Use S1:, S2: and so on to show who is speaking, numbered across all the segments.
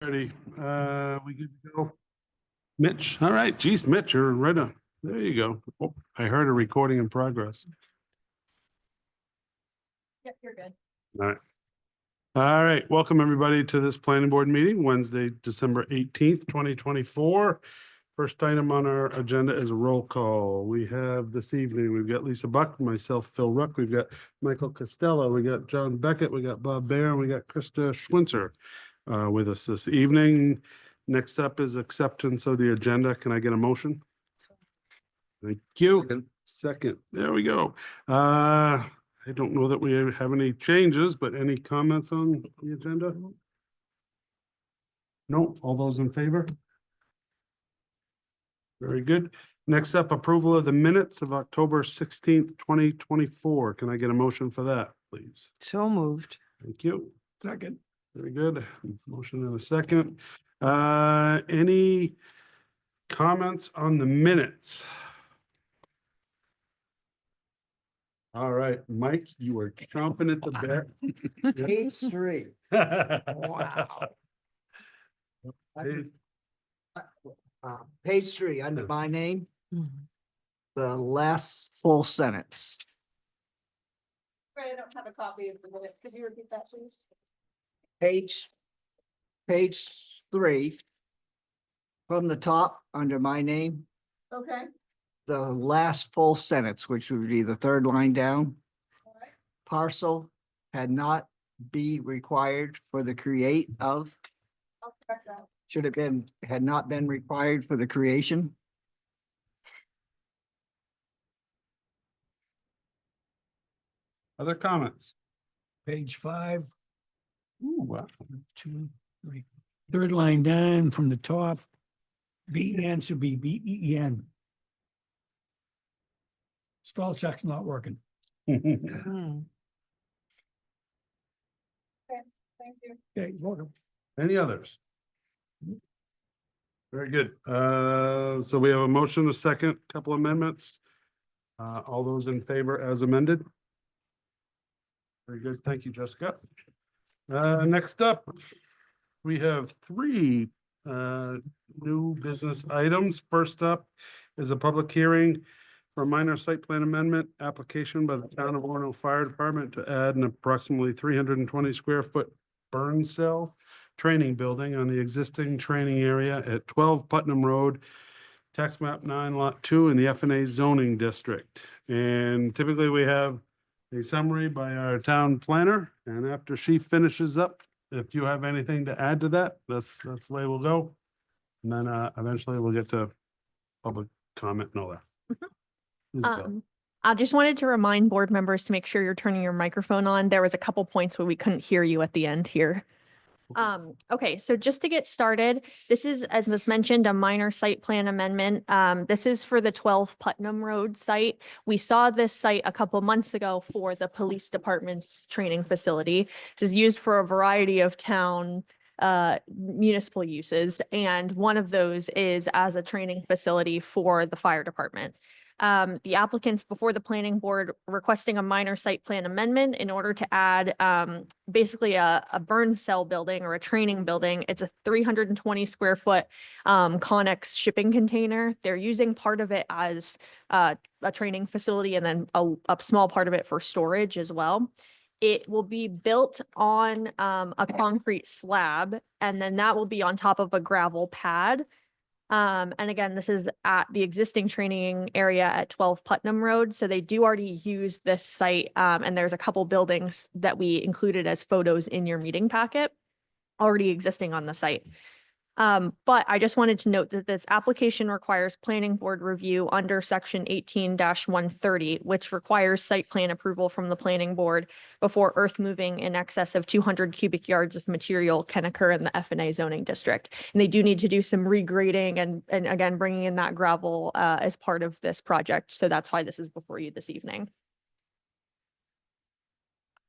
S1: Ready. We good to go? Mitch, all right, geez, Mitch, you're right on. There you go. Oh, I heard a recording in progress.
S2: Yep, you're good.
S1: All right. All right, welcome everybody to this planning board meeting, Wednesday, December 18th, 2024. First item on our agenda is a roll call. We have this evening, we've got Lisa Buck, myself, Phil Ruck, we've got Michael Costello, we got John Beckett, we got Bob Bear, and we got Krista Schwinzer with us this evening. Next up is acceptance of the agenda. Can I get a motion? Thank you. Second. There we go. I don't know that we have any changes, but any comments on the agenda? No. All those in favor? Very good. Next up, approval of the minutes of October 16th, 2024. Can I get a motion for that, please?
S3: So moved.
S1: Thank you. Second. Very good. Motion in a second. Any comments on the minutes? All right, Mike, you are chomping at the bit.
S3: Page 3.
S1: Wow.
S3: Page 3, under my name, the last full sentence.
S2: Right, I don't have a copy of the minute. Could you repeat that, please?
S3: Page 3, from the top, under my name,
S2: Okay,
S3: the last full sentence, which would be the third line down.
S2: all right.
S3: Parcel had not be required for the create of,
S2: I'll correct that.
S3: should have been, had not been required for the creation.
S1: Other comments?
S4: Page 5,
S1: Ooh, wow.
S4: 2, 3. Third line down from the top. B-E-N should be B-E-E-N. Spell check's not working.
S2: Thank you.
S4: Okay, welcome.
S1: Any others? Very good. So we have a motion, a second, couple amendments. All those in favor as amended? Very good. Thank you, Jessica. Next up, we have 3 new business items. First up is a public hearing for a minor site plan amendment application by the town of Orono Fire Department to add an approximately 320 square foot burn cell training building on the existing training area at 12 Putnam Road, tax map 9 lot 2 in the F&A zoning district. And typically we have a summary by our town planner, and after she finishes up, if you have anything to add to that, that's the way we'll go. And then eventually we'll get to public comment and all that. Isabel.
S2: I just wanted to remind board members to make sure you're turning your microphone on. There was a couple points where we couldn't hear you at the end here. Okay, so just to get started, this is, as was mentioned, a minor site plan amendment. This is for the 12 Putnam Road site. We saw this site a couple months ago for the police department's training facility. This is used for a variety of town municipal uses, and one of those is as a training facility for the fire department. The applicants before the planning board requesting a minor site plan amendment in order to add basically a burn cell building or a training building. It's a 320 square foot Connex shipping container. They're using part of it as a training facility and then a small part of it for storage as well. It will be built on a concrete slab, and then that will be on top of a gravel pad. And again, this is at the existing training area at 12 Putnam Road. So they do already use this site. And there's a couple buildings that we included as photos in your meeting packet already existing on the site. But I just wanted to note that this application requires planning board review under section 18-130, which requires site plan approval from the planning board before earth moving in excess of 200 cubic yards of material can occur in the F&A zoning district. And they do need to do some regrading and again, bringing in that gravel as part of this project. So that's why this is before you this evening.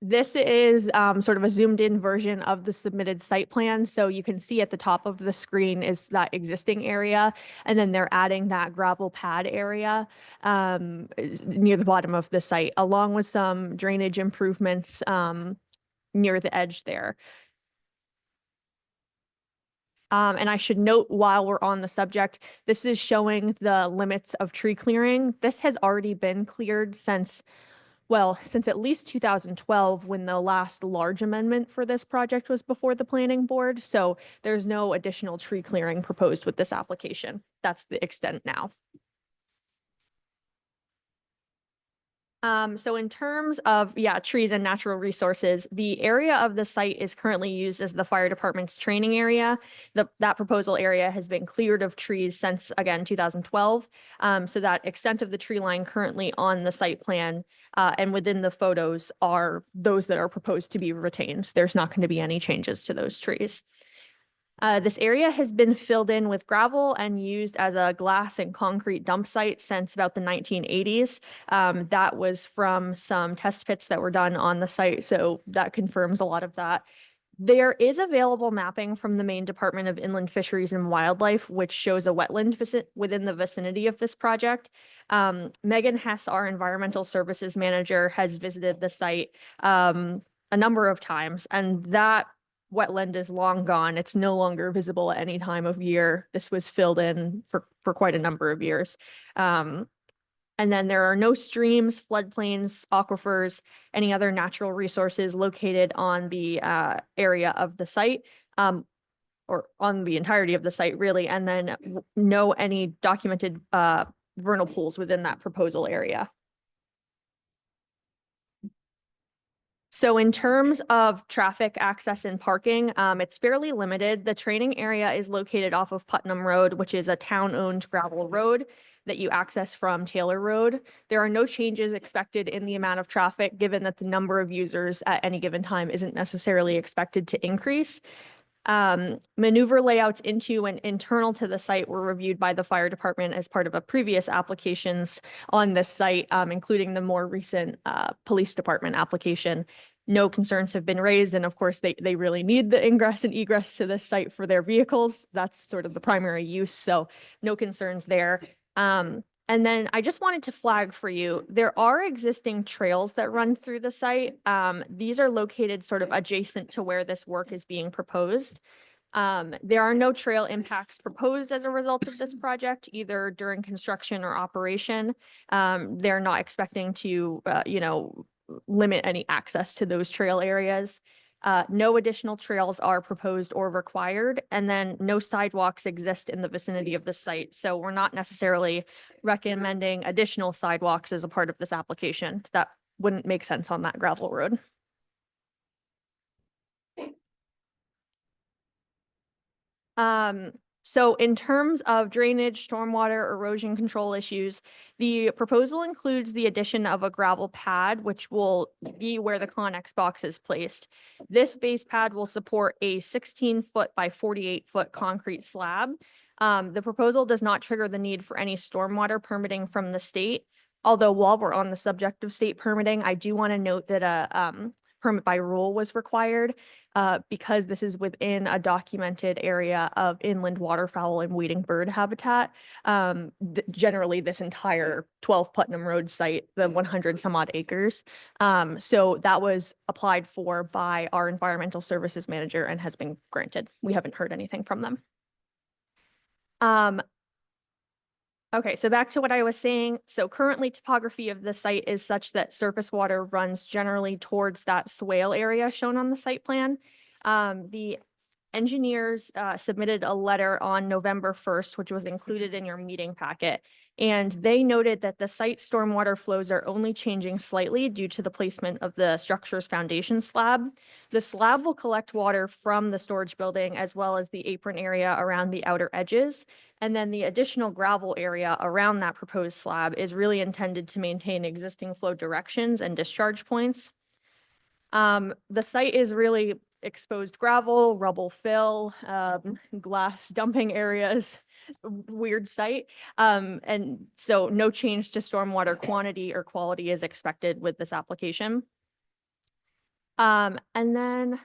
S2: This is sort of a zoomed in version of the submitted site plan. So you can see at the top of the screen is that existing area. And then they're adding that gravel pad area near the bottom of the site, along with some drainage improvements near the edge there. And I should note while we're on the subject, this is showing the limits of tree clearing. This has already been cleared since at least 2012, when the last large amendment for this project was before the planning board. So there's no additional tree clearing proposed with this application. That's the extent now. So in terms of, trees and natural resources, the area of the site is currently used as the fire department's training area. That proposal area has been cleared of trees since, again, 2012. So that extent of the tree line currently on the site plan and within the photos are those that are proposed to be retained. There's not going to be any changes to those trees. This area has been filled in with gravel and used as a glass and concrete dump site since about the 1980s. That was from some test pits that were done on the site, so that confirms a lot of that. There is available mapping from the Maine Department of Inland Fisheries and Wildlife, which shows a wetland within the vicinity of this project. Megan Hess, our environmental services manager, has visited the site a number of times, and that wetland is long gone. It's no longer visible at any time of year. This was filled in for quite a number of years. And then there are no streams, floodplains, aquifers, any other natural resources located on the area of the site, or on the entirety of the site, really. And then no any documented vernal pools within that proposal area. So in terms of traffic access and parking, it's fairly limited. The training area is located off of Putnam Road, which is a town-owned gravel road that you access from Taylor Road. There are no changes expected in the amount of traffic, given that the number of users at any given time isn't necessarily expected to increase. Maneuver layouts into and internal to the site were reviewed by the fire department as part of a previous applications on this site, including the more recent police department application. No concerns have been raised, and of course they really need the ingress and egress to this site for their vehicles. That's sort of the primary use, so no concerns there. And then I just wanted to flag for you, there are existing trails that run through the site. These are located sort of adjacent to where this work is being proposed. There are no trail impacts proposed as a result of this project, either during construction or operation. They're not expecting to, limit any access to those trail areas. No additional trails are proposed or required, and then no sidewalks exist in the vicinity of the site. So we're not necessarily recommending additional sidewalks as a part of this application. That wouldn't make sense on that gravel road. So in terms of drainage, stormwater, erosion control issues, the proposal includes the addition of a gravel pad, which will be where the Connex box is placed. This base pad will support a 16-foot by 48-foot concrete slab. The proposal does not trigger the need for any stormwater permitting from the state. Although while we're on the subject of state permitting, I do want to note that a permit by rule was required because this is within a documented area of inland waterfowl and wading bird habitat. Generally, this entire 12 Putnam Road site, the 100 some odd acres. So that was applied for by our environmental services manager and has been granted. We haven't heard anything from them. Okay, so back to what I was saying. So currently topography of the site is such that surface water runs generally towards that swale area shown on the site plan. The engineers submitted a letter on November 1st, which was included in your meeting packet. And they noted that the site stormwater flows are only changing slightly due to the placement of the structure's foundation slab. The slab will collect water from the storage building as well as the apron area around the outer edges. And then the additional gravel area around that proposed slab is really intended to maintain existing flow directions and discharge points. The site is really exposed gravel, rubble fill, glass dumping areas, weird site. And so no change to stormwater quantity or quality is expected with this application. And then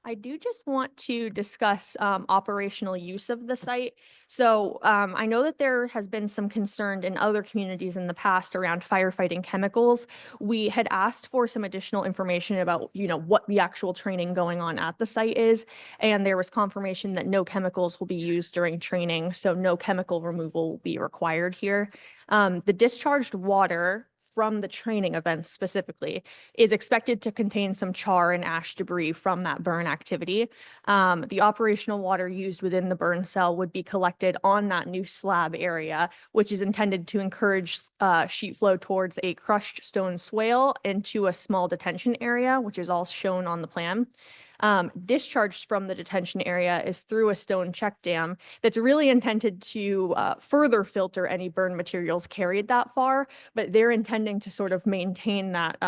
S2: I do just want to discuss operational use of the site. So I know that there has been some concern in other communities in the past around firefighting chemicals. We had asked for some additional information about, what the actual training going on at the site is. And there was confirmation that no chemicals will be used during training. So no chemical removal will be required here. The discharged water from the training events specifically is expected to contain some char and ash debris from that burn activity. The operational water used within the burn cell would be collected on that new slab area, which is intended to encourage sheet flow towards a crushed stone swale into a small detention area, which is all shown on the plan. Discharged from the detention area is through a stone check dam that's really intended to further filter any burn materials carried that far, but they're intending to sort of maintain that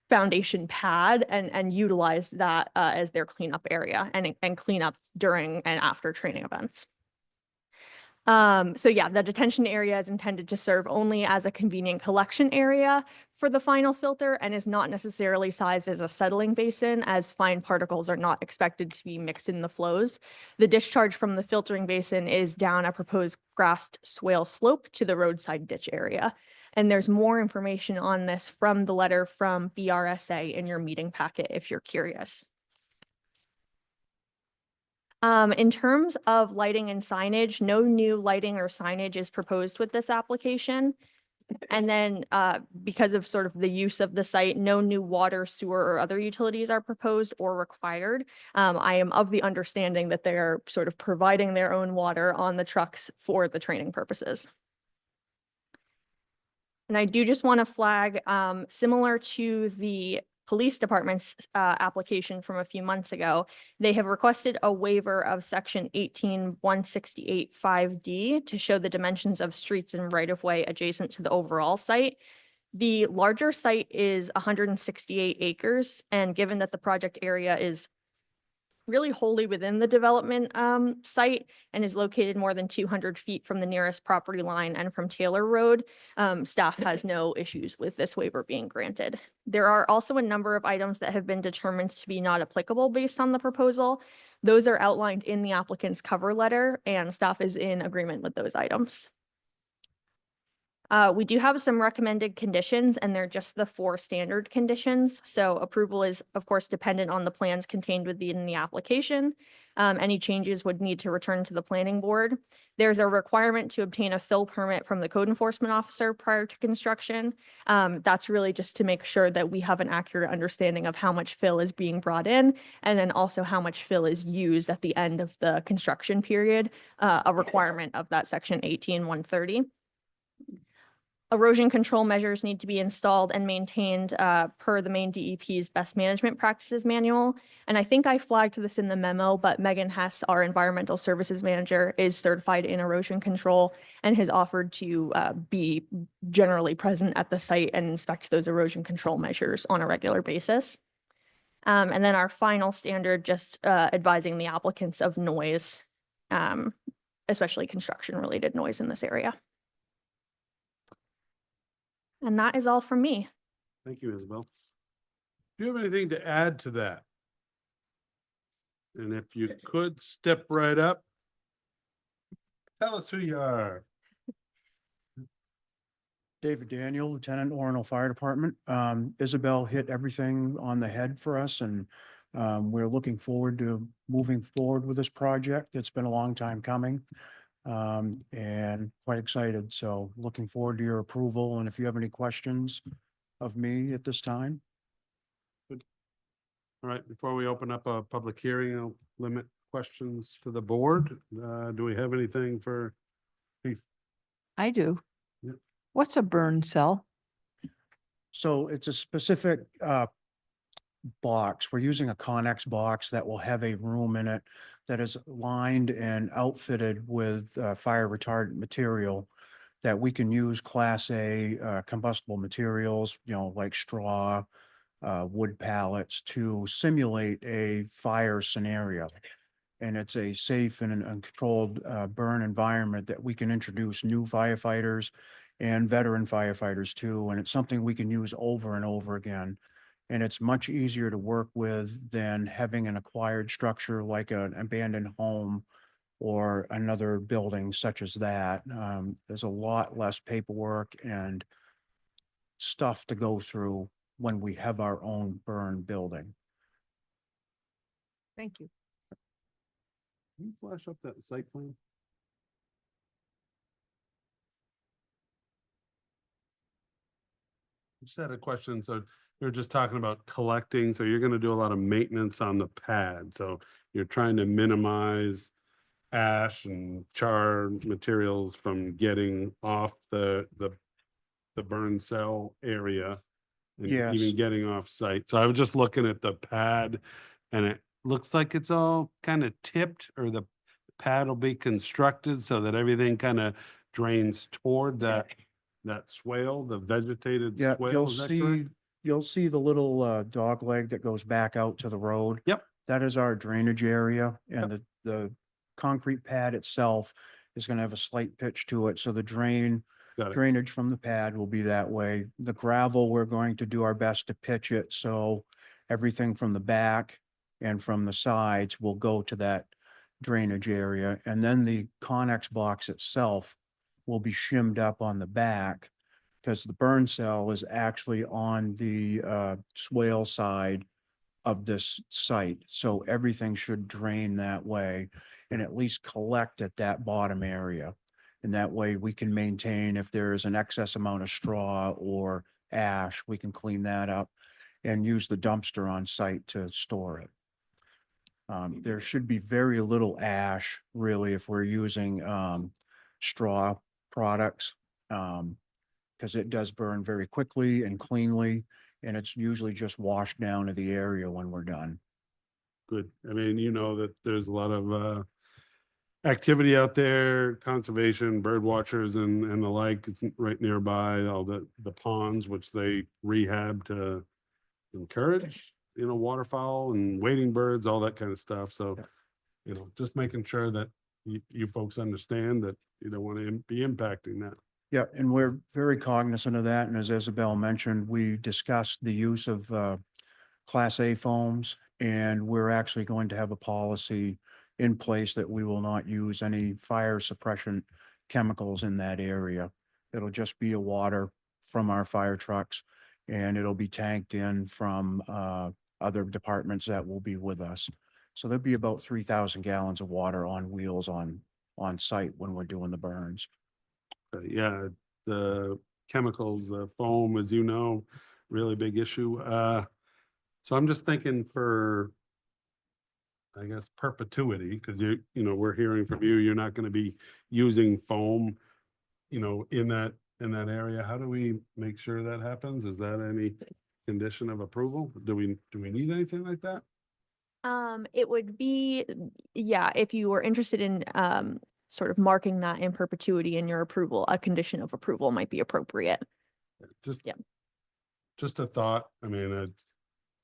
S2: foundation pad and utilize that as their cleanup area and clean up during and after training events. So yeah, the detention area is intended to serve only as a convenient collection area for the final filter and is not necessarily sized as a settling basin, as fine particles are not expected to be mixed in the flows. The discharge from the filtering basin is down a proposed grassed swale slope to the roadside ditch area. And there's more information on this from the letter from BRSA in your meeting packet if you're curious. In terms of lighting and signage, no new lighting or signage is proposed with this application. And then because of sort of the use of the site, no new water, sewer, or other utilities are proposed or required. I am of the understanding that they are sort of providing their own water on the trucks for the training purposes. And I do just want to flag, similar to the police department's application from a few months ago, they have requested a waiver of section 18168 5D to show the dimensions of streets and right-of-way adjacent to the overall site. The larger site is 168 acres, and given that the project area is really wholly within the development site and is located more than 200 feet from the nearest property line and from Taylor Road, staff has no issues with this waiver being granted. There are also a number of items that have been determined to be not applicable based on the proposal. Those are outlined in the applicant's cover letter, and staff is in agreement with those items. We do have some recommended conditions, and they're just the 4 standard conditions. So approval is, of course, dependent on the plans contained within the application. Any changes would need to return to the planning board. There's a requirement to obtain a fill permit from the code enforcement officer prior to construction. That's really just to make sure that we have an accurate understanding of how much fill is being brought in, and then also how much fill is used at the end of the construction period, a requirement of that section 18130. Erosion control measures need to be installed and maintained per the Maine DEP's best management practices manual. And I think I flagged this in the memo, but Megan Hess, our environmental services manager, is certified in erosion control and has offered to be generally present at the site and inspect those erosion control measures on a regular basis. And then our final standard, just advising the applicants of noise, especially construction-related noise in this area. And that is all from me.
S1: Thank you, Isabel. Do you have anything to add to that? And if you could step right up. Tell us who you are.
S5: David Daniel, Lieutenant Orono Fire Department. Isabel hit everything on the head for us, and we're looking forward to moving forward with this project. It's been a long time coming. And quite excited. So looking forward to your approval. And if you have any questions of me at this time.
S1: All right, before we open up a public hearing, I'll limit questions to the board. Do we have anything for?
S6: I do.
S1: Yep.
S6: What's a burn cell?
S5: So it's a specific box. We're using a Connex box that will have a room in it that is lined and outfitted with fire retardant material that we can use Class A combustible materials, like straw, wood pallets, to simulate a fire scenario. And it's a safe and controlled burn environment that we can introduce new firefighters and veteran firefighters too. And it's something we can use over and over again. And it's much easier to work with than having an acquired structure like an abandoned home or another building such as that. There's a lot less paperwork and stuff to go through when we have our own burn building.
S6: Thank you.
S1: Can you flash up that site plan? Just had a question. So you're just talking about collecting, so you're gonna do a lot of maintenance on the pad. So you're trying to minimize ash and char materials from getting off the burn cell area and
S5: Yes.
S1: even getting off site. So I was just looking at the pad and it looks like it's all kind of tipped, or the pad will be constructed so that everything kind of drains toward that swale, the vegetated
S5: Yeah,
S1: swale. Is that correct?
S5: you'll see the little dog leg that goes back out to the road.
S1: Yep.
S5: That is our drainage area,
S1: Yep.
S5: and the concrete pad itself is gonna have a slight pitch to it, so the
S1: Got it.
S5: drainage from the pad will be that way. The gravel, we're going to do our best to pitch it, so everything from the back and from the sides will go to that drainage area. And then the Connex box itself will be shimmed up on the back, because the burn cell is actually on the swale side of this site. So everything should drain that way and at least collect at that bottom area. And that way we can maintain, if there is an excess amount of straw or ash, we can clean that up and use the dumpster on site to store it. There should be very little ash really if we're using straw products. Because it does burn very quickly and cleanly, and it's usually just washed down to the area when we're done.
S1: Good. I mean, you know that there's a lot of activity out there, conservation, bird watchers and the like. It's right nearby, all the ponds, which they rehab to encourage, waterfowl and wading birds, all that kind of stuff. So,
S5: Yeah.
S1: Just making sure that you folks understand that you don't want to be impacting that.
S5: Yeah, and we're very cognizant of that. And as Isabel mentioned, we discussed the use of Class A foams, and we're actually going to have a policy in place that we will not use any fire suppression chemicals in that area. It'll just be a water from our fire trucks, and it'll be tanked in from other departments that will be with us. So there'll be about 3,000 gallons of water on wheels on site when we're doing the burns.
S1: Yeah, the chemicals, the foam, as you know, really big issue. So I'm just thinking for, I guess, perpetuity, because we're hearing from you, you're not going to be using foam, in that area. How do we make sure that happens? Is that any condition of approval? Do we need anything like that?
S2: It would be, yeah, if you were interested in, sort of marking that in perpetuity in your approval, a condition of approval might be appropriate.
S1: Just,
S2: Yep.
S1: just a thought. I mean, it's,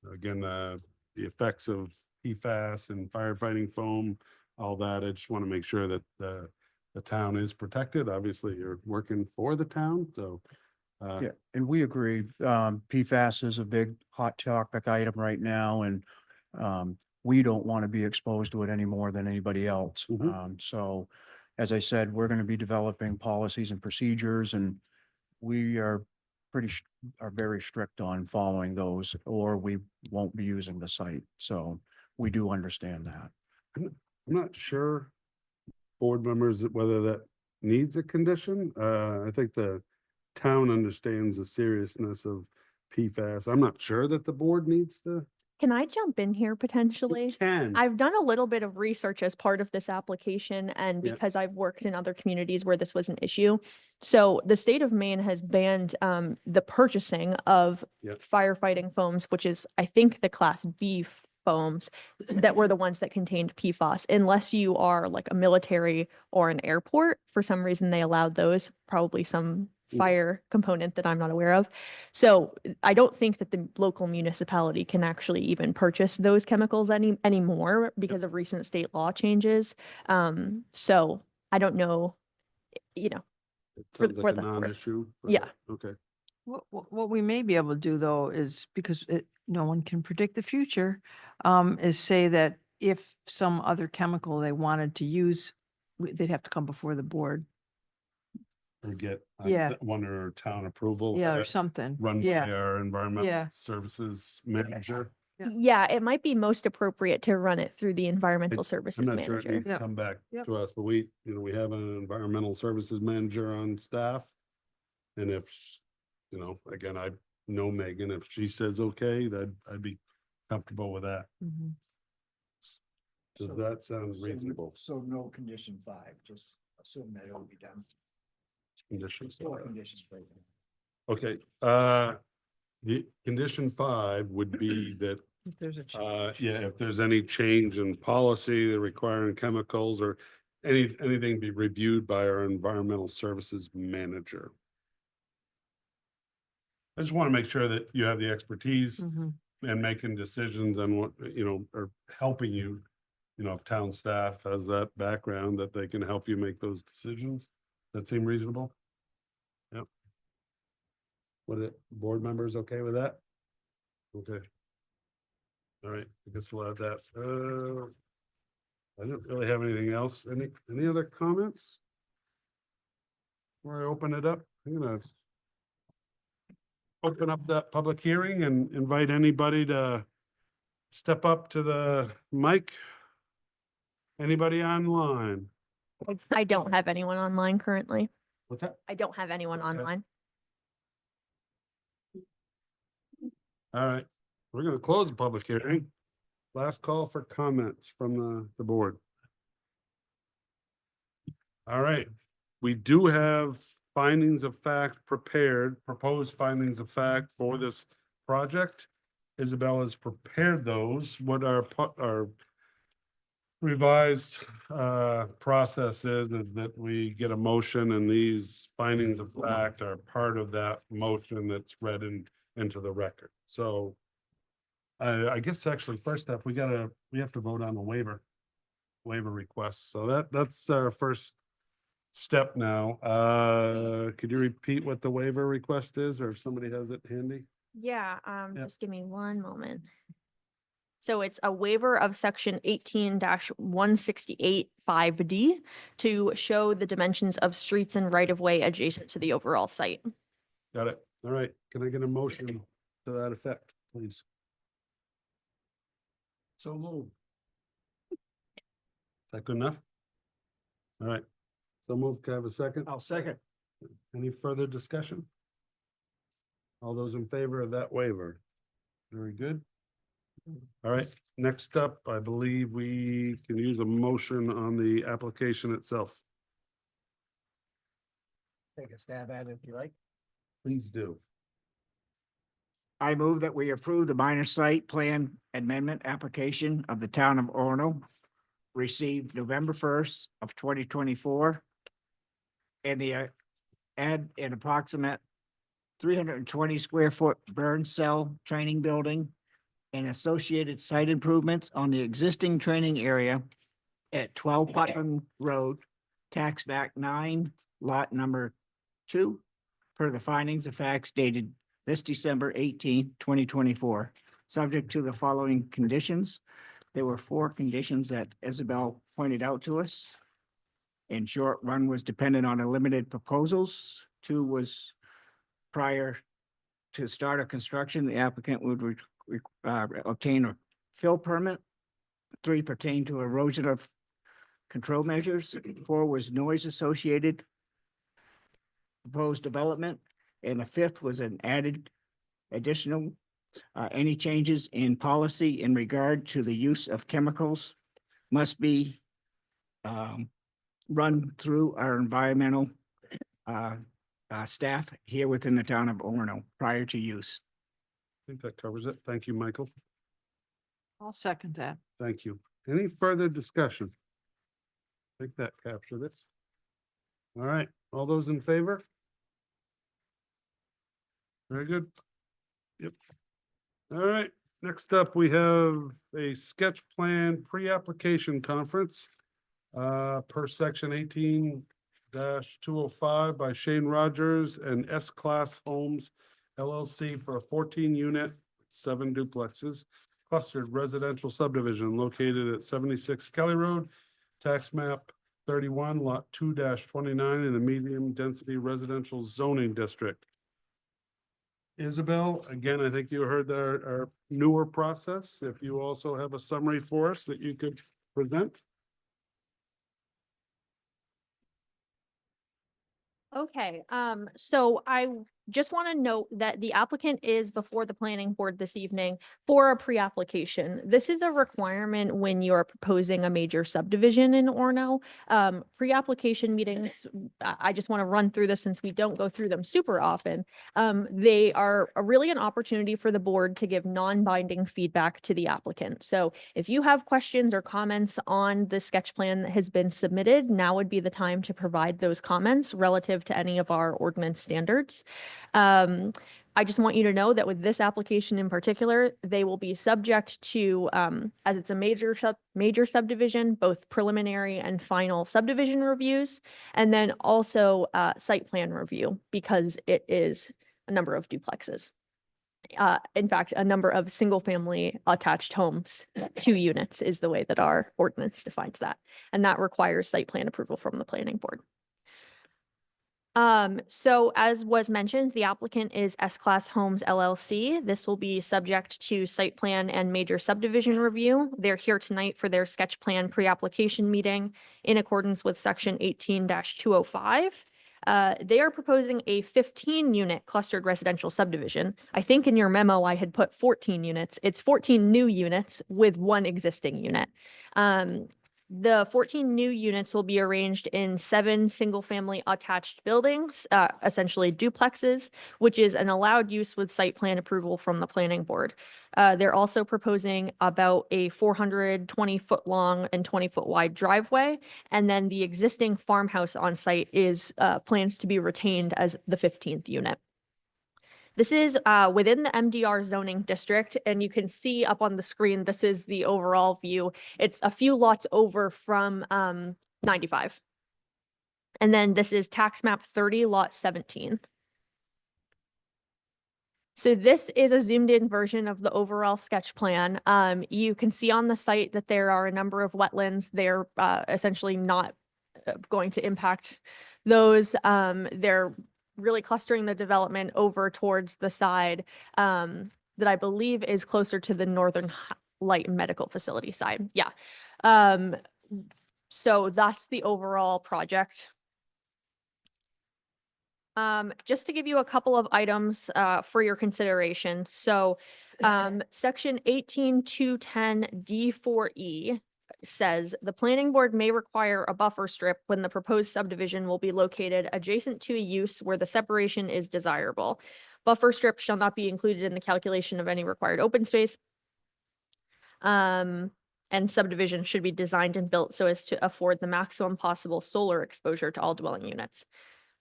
S1: again, the effects of PFAS and firefighting foam, all that. I just want to make sure that the town is protected. Obviously, you're working for the town, so.
S5: Yeah, and we agree. PFAS is a big hot topic item right now, and we don't want to be exposed to it any more than anybody else.
S1: Mhm.
S5: So, as I said, we're going to be developing policies and procedures, and we are very strict on following those, or we won't be using the site. So we do understand that.
S1: I'm not sure, board members, whether that needs a condition. I think the town understands the seriousness of PFAS. I'm not sure that the board needs to.
S2: Can I jump in here potentially?
S1: Can.
S2: I've done a little bit of research as part of this application and
S1: Yeah.
S2: because I've worked in other communities where this was an issue. So the state of Maine has banned the purchasing of
S1: Yep.
S2: firefighting foams, which is, I think, the Class B foams that were the ones that contained PFAS, unless you are like a military or an airport. For some reason, they allowed those, probably some fire component that I'm not aware of. So I don't think that the local municipality can actually even purchase those chemicals anymore because of recent state law changes. So I don't know,
S1: It
S2: for-
S1: sounds
S2: for
S1: like a
S2: the fourth.
S1: non-issue.
S2: Yeah.
S1: Okay.
S6: What we may be able to do though is because no one can predict the future, is say that if some other chemical they wanted to use, they'd have to come before the board.
S1: Or get
S6: Yeah.
S1: one or town approval.
S6: Yeah,
S1: have
S6: or
S1: it
S6: something.
S1: Run by
S6: Yeah.
S1: our environmental
S6: Yeah.
S1: services manager.
S6: Yeah.
S2: Yeah, it might be most appropriate to run it through the environmental
S1: I'm
S2: services
S1: not sure it
S2: manager.
S1: needs to
S6: Yep.
S1: come back
S6: Yep.
S1: to us, but we have an environmental services manager on staff. And if, again, I know Megan, if she says, okay, that I'd be comfortable with that.
S6: Mhm.
S1: Does
S3: So-
S1: that sound
S3: So-
S1: reasonable?
S3: So no condition 5, just assume that it'll be done.
S1: Conditions.
S3: Four conditions. right?
S1: Okay, the condition 5 would be that,
S6: If there's a change.
S1: if there's any change in policy requiring chemicals or anything be reviewed by our environmental services manager. I just want to make sure that you have the expertise
S6: Mhm.
S1: and making decisions on what, or helping you, if town staff has that background, that they can help you make those decisions. That seem reasonable? Yep. Board members okay with that? Okay. All right, I guess we'll add that. I don't really have anything else. Any other comments? Before I open it up, I'm gonna open up that public hearing and invite anybody to step up to the mic. Anybody online?
S2: I don't have anyone online currently.
S1: What's that?
S2: I don't have anyone
S1: Okay.
S2: online.
S1: All right, we're gonna close the public hearing. Last call for comments from the board. All right, we do have findings of fact prepared, proposed findings of fact for this project. Isabel has prepared those. What our revised process is that we get a motion and these findings of fact are part of that motion that's read into the record. So I guess actually first up, we have to vote on the waiver request. So that's our first step now. Could you repeat what the waiver request is, or if somebody has it handy?
S2: Yeah,
S1: Yep.
S2: just give me one moment. So it's a waiver of section 18-168 5D to show the dimensions of streets and right of way adjacent to the overall site.
S1: Got it. All right. Can I get a motion to that effect, please?
S3: So move.
S1: Is that good enough? All right. So move, can I have a second?
S3: I'll second.
S1: Any further discussion? All those in favor of that waiver? Very good. All right, next up, I believe we can use a motion on the application itself.
S3: Take a stab at it if you like.
S1: Please do.
S3: I move that we approve the minor site plan amendment application of the town of Orono, received November 1st of 2024. And the add an approximate 320 square foot burn cell training building and associated site improvements on the existing training area at 12 Putnam Road, tax back 9, lot number 2, per the findings of facts dated this December 18, 2024, subject to the following conditions. There were 4 conditions that Isabel pointed out to us. In short, 1 was dependent on a limited proposals. 2 was prior to start of construction, the applicant would obtain a fill permit. 3 pertained to erosion of control measures. 4 was noise associated proposed development. And the 5th was an additional, any changes in policy in regard to the use of chemicals must be run through our environmental staff here within the town of Orono prior to use.
S1: I think that covers it. Thank you, Michael.
S6: I'll second that.
S1: Thank you. Any further discussion? I think that captured it. All right, all those in favor? Very good. Yep. All right, next up, we have a sketch plan pre-application conference per section 18-205 by Shane Rogers and S-Class Homes LLC for a 14-unit 7 duplexes, clustered residential subdivision located at 76 Kelly Road, tax map 31, lot 2-29 in the medium density residential zoning district. Isabel, again, I think you heard our newer process. If you also have a summary for us that you could present.
S2: Okay, so I just want to note that the applicant is before the planning board this evening for a pre-application. This is a requirement when you're proposing a major subdivision in Orono. Pre-application meetings, I just want to run through this since we don't go through them super often. They are really an opportunity for the board to give non-binding feedback to the applicant. So if you have questions or comments on the sketch plan that has been submitted, now would be the time to provide those comments relative to any of our ordinance standards. I just want you to know that with this application in particular, they will be subject to, as it's a major subdivision, both preliminary and final subdivision reviews, and then also site plan review because it is a number of duplexes. In fact, a number of single-family attached homes, 2 units is the way that our ordinance defines that, and that requires site plan approval from the planning board. So as was mentioned, the applicant is S-Class Homes LLC. This will be subject to site plan and major subdivision review. They're here tonight for their sketch plan pre-application meeting in accordance with section 18-205. They are proposing a 15-unit clustered residential subdivision. I think in your memo, I had put 14 units. It's 14 new units with 1 existing unit. The 14 new units will be arranged in 7 single-family attached buildings, essentially duplexes, which is an allowed use with site plan approval from the planning board. They're also proposing about a 420-foot long and 20-foot wide driveway, and then the existing farmhouse on site is plans to be retained as the 15th unit. This is within the MDR zoning district, and you can see up on the screen, this is the overall view. It's a few lots over from 95. And then this is tax map 30, lot 17. So this is a zoomed in version of the overall sketch plan. You can see on the site that there are a number of wetlands. They're essentially not going to impact those. They're really clustering the development over towards the side that I believe is closer to the Northern Light Medical Facility side. Yeah. So that's the overall project. Just to give you a couple of items for your consideration. So section 18.210 D4E says the planning board may require a buffer strip when the proposed subdivision will be located adjacent to a use where the separation is desirable. Buffer strip shall not be included in the calculation of any required open space. And subdivision should be designed and built so as to afford the maximum possible solar exposure to all dwelling units.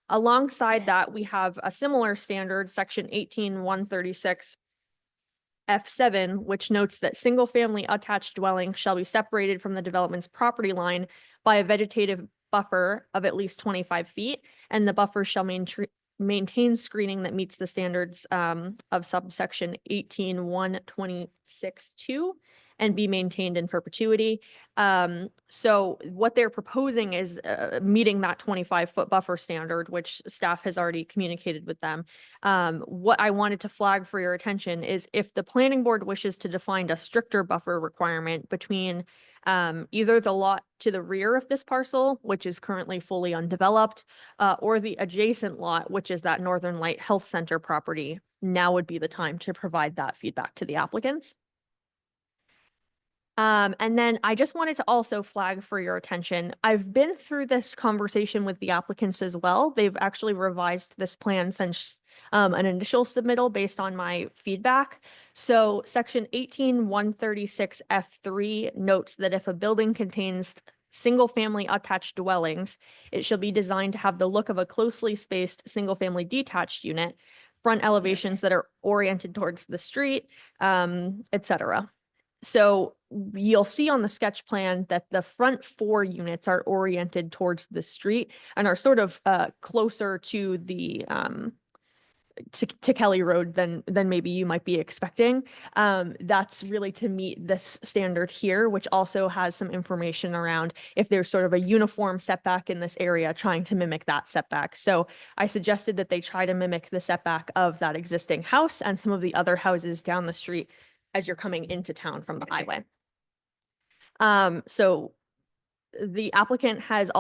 S2: Alongside that, we have a similar standard, section 18.136 F7, which notes that single-family attached dwelling shall be separated from the development's property line by a vegetative buffer of at least 25 feet, and the buffer shall maintain screening that meets the standards of subsection 18.126.2 and be maintained in perpetuity. So what they're proposing is meeting that 25-foot buffer standard, which staff has already communicated with them. What I wanted to flag for your attention is if the planning board wishes to define a stricter buffer requirement between either the lot to the rear of this parcel, which is currently fully undeveloped, or the adjacent lot, which is that Northern Light Health Center property, now would be the time to provide that feedback to the applicants. And then I just wanted to also flag for your attention, I've been through this conversation with the applicants as well. They've actually revised this plan since an initial submittal based on my feedback. So section 18.136 F3 notes that if a building contains single-family attached dwellings, it shall be designed to have the look of a closely spaced single-family detached unit, front elevations that are oriented towards the street, etc. So you'll see on the sketch plan that the front 4 units are oriented towards the street and are sort of closer to the to Kelly Road than maybe you might be expecting. That's really to meet this standard here, which also has some information around if there's sort of a uniform setback in this area, trying to mimic that setback. So I suggested that they try to mimic the setback of that existing house and some of the other houses down the street as you're coming into town from the highway. So the applicant has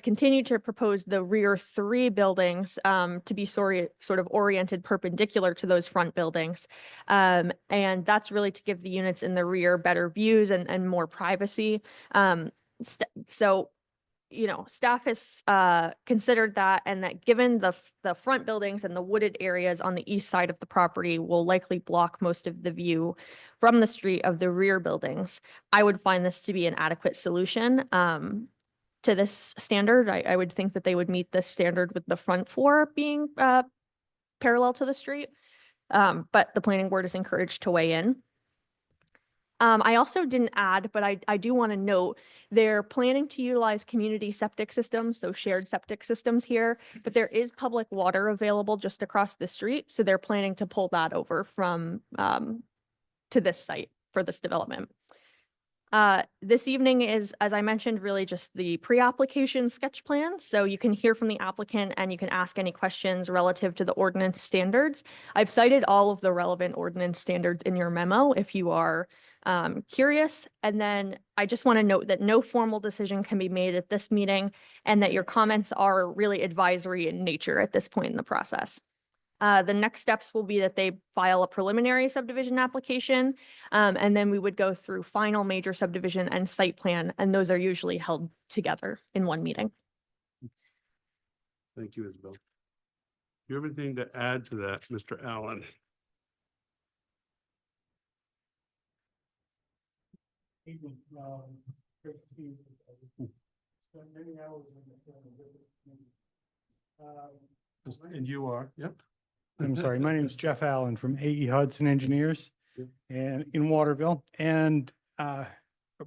S2: continued to propose the rear 3 buildings to be sort of oriented perpendicular to those front buildings. And that's really to give the units in the rear better views and more privacy. So, you know, staff has considered that, and that given the front buildings and the wooded areas on the east side of the property will likely block most of the view from the street of the rear buildings, I would find this to be an adequate solution to this standard. I would think that they would meet this standard with the front 4 being parallel to the street, but the planning board is encouraged to weigh in. I also didn't add, but I do want to note, they're planning to utilize community septic systems, so shared septic systems here, but there is public water available just across the street. So they're planning to pull that over from to this site for this development. This evening is, as I mentioned, really just the pre-application sketch plan. So you can hear from the applicant and you can ask any questions relative to the ordinance standards. I've cited all of the relevant ordinance standards in your memo if you are curious. And then I just want to note that no formal decision can be made at this meeting and that your comments are really advisory in nature at this point in the process. The next steps will be that they file a preliminary subdivision application, and then we would go through final major subdivision and site plan, and those are usually held together in one meeting.
S1: Thank you, Isabel. Do you have anything to add to that, Mr. Allen? And you are, yep.
S7: I'm sorry, my name is Jeff Allen from AE Hudson Engineers and in Waterville. And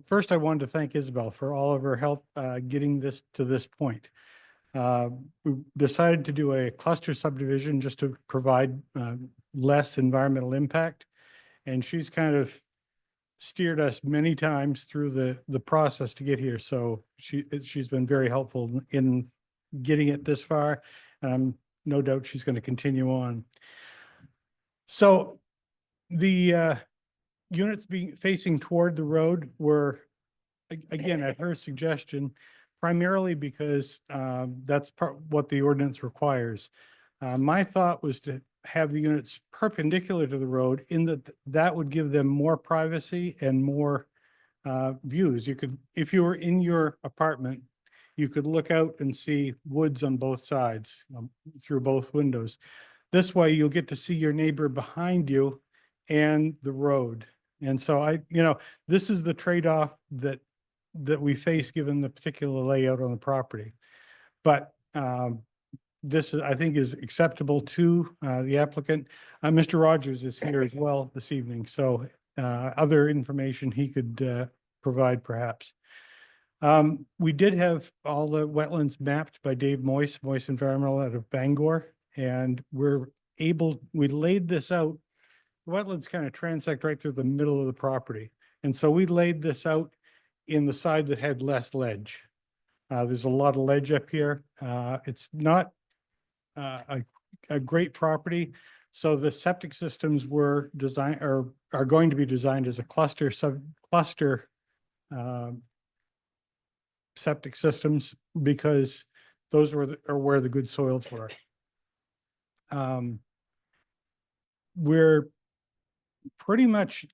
S7: first I wanted to thank Isabel for all of her help getting this to this point. We decided to do a cluster subdivision just to provide less environmental impact. And she's kind of steered us many times through the process to get here. So she's been very helpful in getting it this far. No doubt she's going to continue on. So the units being facing toward the road were, again, at her suggestion, primarily because that's what the ordinance requires. My thought was to have the units perpendicular to the road in that would give them more privacy and more views. You could, if you were in your apartment, you could look out and see woods on both sides through both windows. This way you'll get to see your neighbor behind you and the road. And so this is the trade-off that we face given the particular layout on the property. But this is, I think, is acceptable to the applicant. Mr. Rogers is here as well this evening. So other information he could provide perhaps. We did have all the wetlands mapped by Dave Moyse Environmental out of Bangor, and we laid this out. The wetlands kind of transect right through the middle of the property. And so we laid this out in the side that had less ledge. There's a lot of ledge up here. It's not a great property. So the septic systems were designed or are going to be designed as a cluster septic systems because those are where the good soils were. We're pretty much,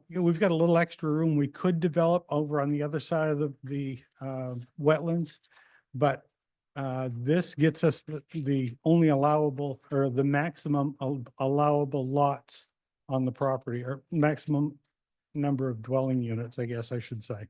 S7: we've got a little extra room we could develop over on the other side of the wetlands, but this gets us the only allowable or the maximum allowable lots on the property, or maximum number of dwelling units, I guess I should say.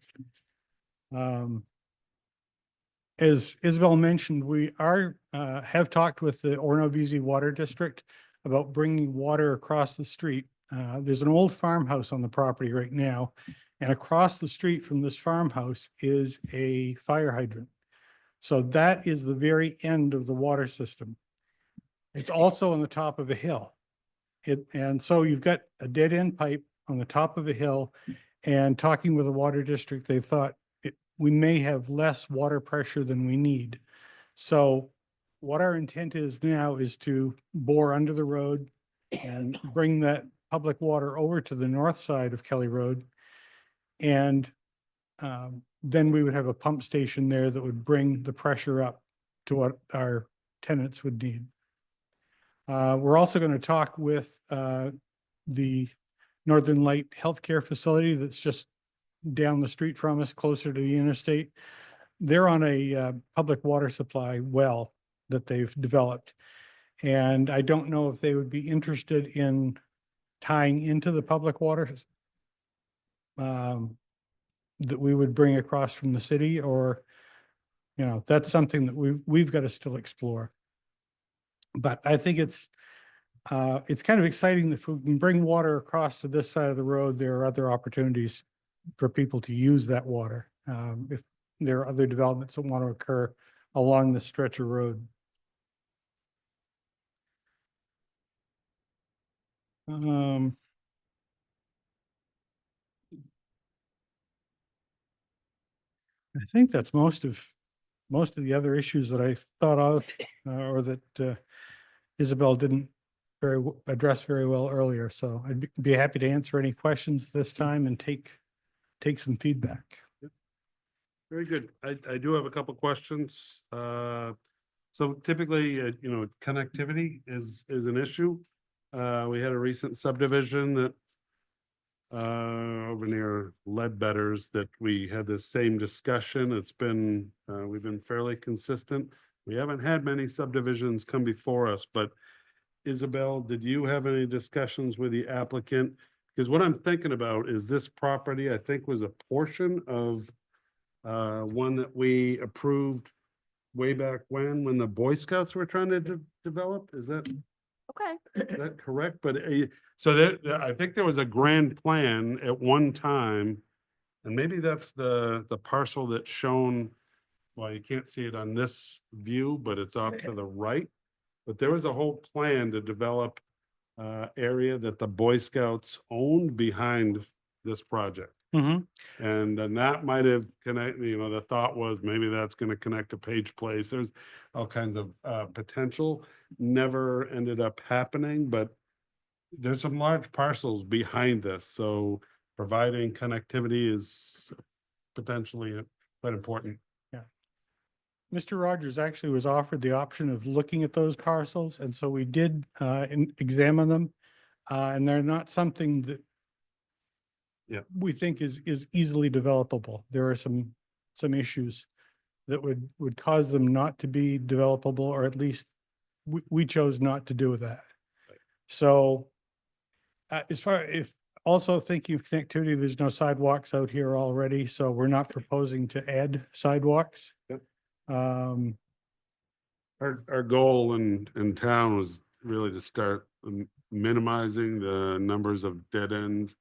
S7: As Isabel mentioned, we have talked with the Orono Water District about bringing water across the street. There's an old farmhouse on the property right now, and across the street from this farmhouse is a fire hydrant. So that is the very end of the water system. It's also on the top of a hill. And so you've got a dead end pipe on the top of a hill, and talking with the water district, they thought we may have less water pressure than we need. So what our intent is now is to bore under the road and bring that public water over to the north side of Kelly Road. And then we would have a pump station there that would bring the pressure up to what our tenants would need. We're also going to talk with the Northern Light Healthcare Facility that's just down the street from us, closer to the interstate. They're on a public water supply well that they've developed. And I don't know if they would be interested in tying into the public water that we would bring across from the city, or, you know, that's something that we've got to still explore. But I think it's kind of exciting that if we can bring water across to this side of the road, there are other opportunities for people to use that water. If there are other developments that want to occur along the stretch of road. I think that's most of the other issues that I thought of, or that Isabel didn't address very well earlier. So I'd be happy to answer any questions this time and take some feedback.
S1: Very good. I do have a couple questions. So typically, you know, connectivity is an issue. We had a recent subdivision that over near Ledbetter's that we had this same discussion. It's been, we've been fairly consistent. We haven't had many subdivisions come before us, but Isabel, did you have any discussions with the applicant? Because what I'm thinking about is this property, I think, was a portion of one that we approved way back when the Boy Scouts were trying to develop. Is that
S2: Okay.
S1: correct? But so I think there was a grand plan at one time, and maybe that's the parcel that's shown. Well, you can't see it on this view, but it's off to the right. But there was a whole plan to develop area that the Boy Scouts owned behind this project. And then that might have connected, you know, the thought was maybe that's going to connect to Page Place. There's all kinds of potential. Never ended up happening, but there's some large parcels behind this. So providing connectivity is potentially quite important.
S7: Yeah. Mr. Rogers actually was offered the option of looking at those parcels. And so we did examine them. And they're not something that we think is easily developable. There are some issues that would cause them not to be developable, or at least we chose not to do that. So as far if also thinking of connectivity, there's no sidewalks out here already, so we're not proposing to add sidewalks.
S1: Our goal in town was really to start minimizing the numbers of dead ends,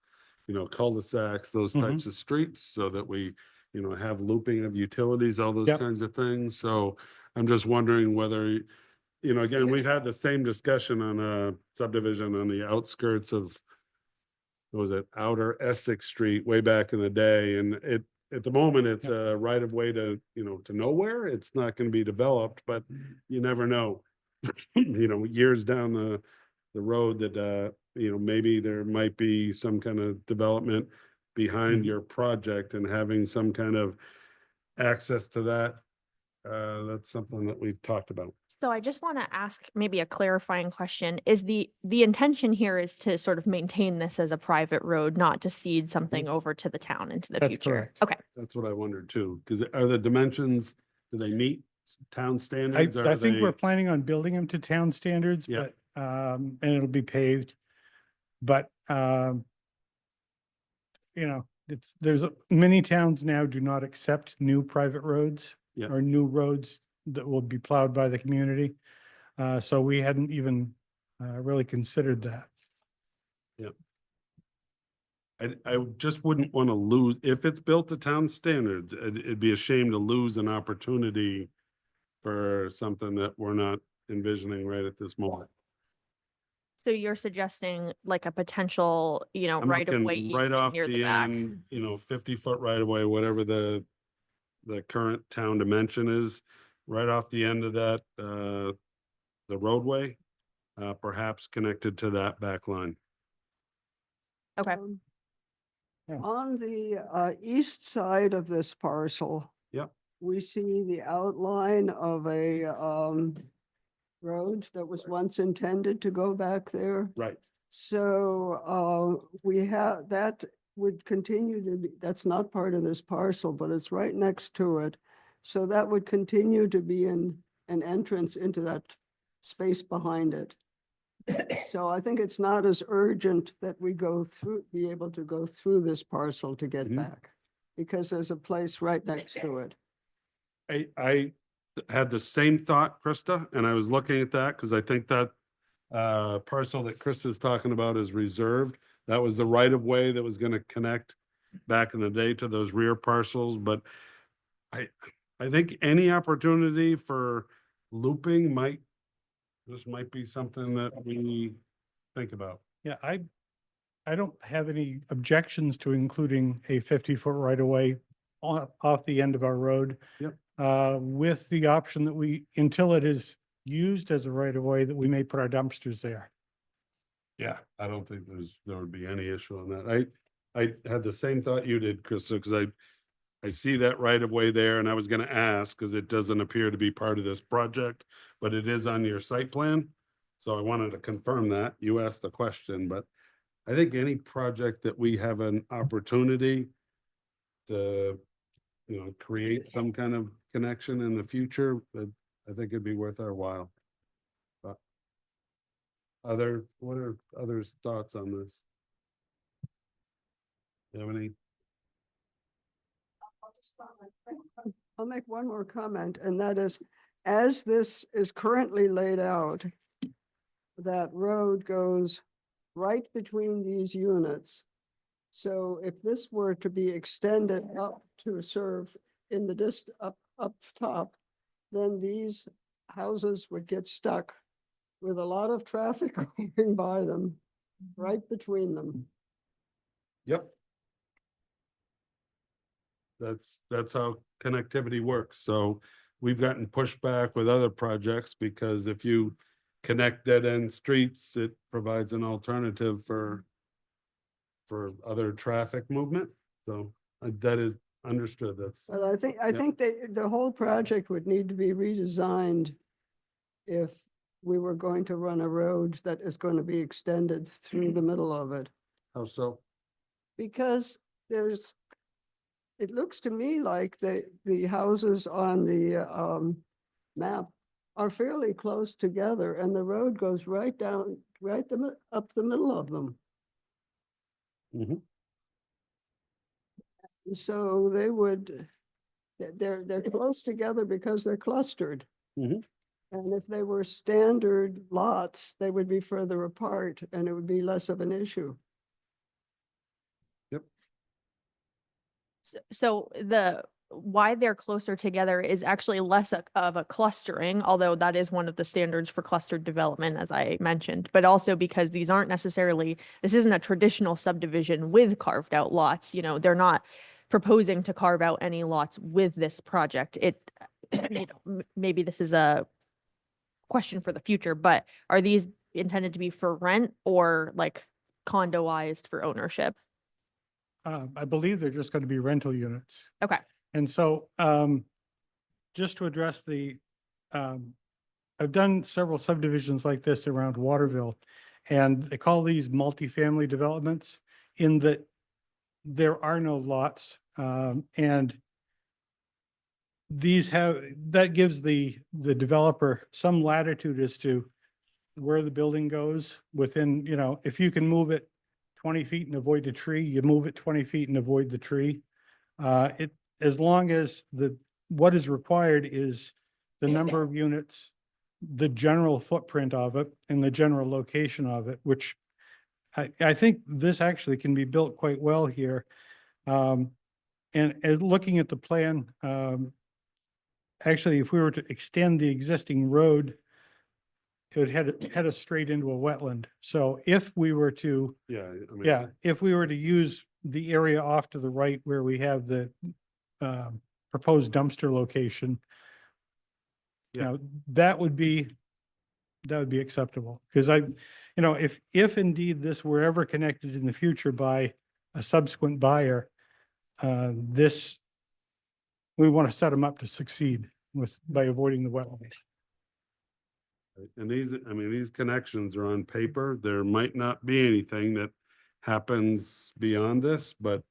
S1: you know, cul-de-sacs, those types of streets, so that we, you know, have looping of utilities, all those kinds of things. So I'm just wondering whether, you know, again, we've had the same discussion on a subdivision on the outskirts of, what was it, Outer Essex Street way back in the day. And at the moment, it's a right of way to, you know, to nowhere. It's not going to be developed, but you never know, you know, years down the road that, you know, maybe there might be some kind of development behind your project, and having some kind of access to that. That's something that we've talked about.
S2: So I just want to ask maybe a clarifying question. Is the intention here is to sort of maintain this as a private road, not to cede something over to the town into the
S7: That's
S2: future?
S7: correct.
S2: Okay.
S1: That's what I wondered too, because are the dimensions, do they meet town standards?
S7: I think we're
S1: they-
S7: planning on building them to town standards,
S1: Yeah.
S7: but, and it'll be paved. But, you know, there's many towns now do not accept new private roads
S1: Yeah.
S7: or new roads that will be plowed by the community. So we hadn't even, really considered that.
S1: I just wouldn't want to lose, if it's built to town standards, it'd be a shame to lose an opportunity for something that we're not envisioning right at this moment.
S2: So you're suggesting like a potential,
S1: I'm
S2: right of way
S1: looking right
S2: easement
S1: off
S2: near the
S1: the
S2: back?
S1: end, 50-foot right of way, whatever the current town dimension is, right off the end of that, the roadway, perhaps connected to that back line.
S2: Okay,
S7: Yeah.
S8: On the east side of this parcel.
S1: Yep.
S8: We see the outline of a road that was once intended to go back there.
S1: Right.
S8: So we have, that would continue to be, that's not part of this parcel, but it's right next to it. So that would continue to be an entrance into that space behind it. So I think it's not as urgent that we go through, be able to go through this parcel to get
S1: Mhm.
S8: back. Because there's a place right next to it.
S1: I had the same thought, Krista, and I was looking at that because I think that parcel that Chris is talking about is reserved. That was the right of way that was gonna connect back in the day to those rear parcels, but I think any opportunity for looping this might be something that we think about.
S7: Yeah, I don't have any objections to including a 50-foot right of way off the end of our road.
S1: Yep.
S7: With the option that we, until it is used as a right of way, that we may put our dumpsters there.
S1: Yeah, I don't think there would be any issue on that. I had the same thought you did, Krista, because I see that right of way there and I was gonna ask, because it doesn't appear to be part of this project, but it is on your site plan. So I wanted to confirm that. You asked the question, but I think any project that we have an opportunity to, create some kind of connection in the future, I think it'd be worth our while. But what are others' thoughts on this? You have any?
S8: I'll make one more comment, and that is, as this is currently laid out, that road goes right between these units. So if this were to be extended up to serve in the up top, then these houses would get stuck with a lot of traffic going by them, right between them.
S1: Yep. That's how connectivity works. So we've gotten pushback with other projects because if you connect dead end streets, it provides an alternative for other traffic movement. So that is understood. That's,
S8: But I think that the whole project would need to be redesigned if we were going to run a road that is going to be extended through the middle of it.
S1: how so?
S8: Because it looks to me like the houses on the map are fairly close together and the road goes right down, up the middle of them.
S1: Mhm.
S8: So they're close together because they're clustered.
S1: Mhm.
S8: And if they were standard lots, they would be further apart and it would be less of an issue.
S2: so why they're closer together is actually less of a clustering, although that is one of the standards for clustered development, as I mentioned, but also because this isn't a traditional subdivision with carved out lots, they're not proposing to carve out any lots with this project. Maybe this is a question for the future, but are these intended to be for rent or like condoized for ownership?
S7: I believe they're just going to be rental units.
S2: Okay.
S7: And so, just to address I've done several subdivisions like this around Waterville. And they call these multifamily developments in that there are no lots. And that gives the developer some latitude as to where the building goes within, if you can move it 20 feet and avoid a tree, you move it 20 feet and avoid the tree. As long as what is required is the number of units, the general footprint of it and the general location of it, which I think this actually can be built quite well here. And as looking at the plan, actually, if we were to extend the existing road it would head us straight into a wetland. So if we were to,
S1: Yeah, I mean.
S7: yeah, if we were to use the area off to the right where we have the proposed dumpster location, you
S1: Yeah.
S7: know, that would be acceptable. Because if indeed this were ever connected in the future by a subsequent buyer, we want to set them up to succeed by avoiding the wetlands.
S1: And these connections are on paper. There might not be anything that happens beyond this, but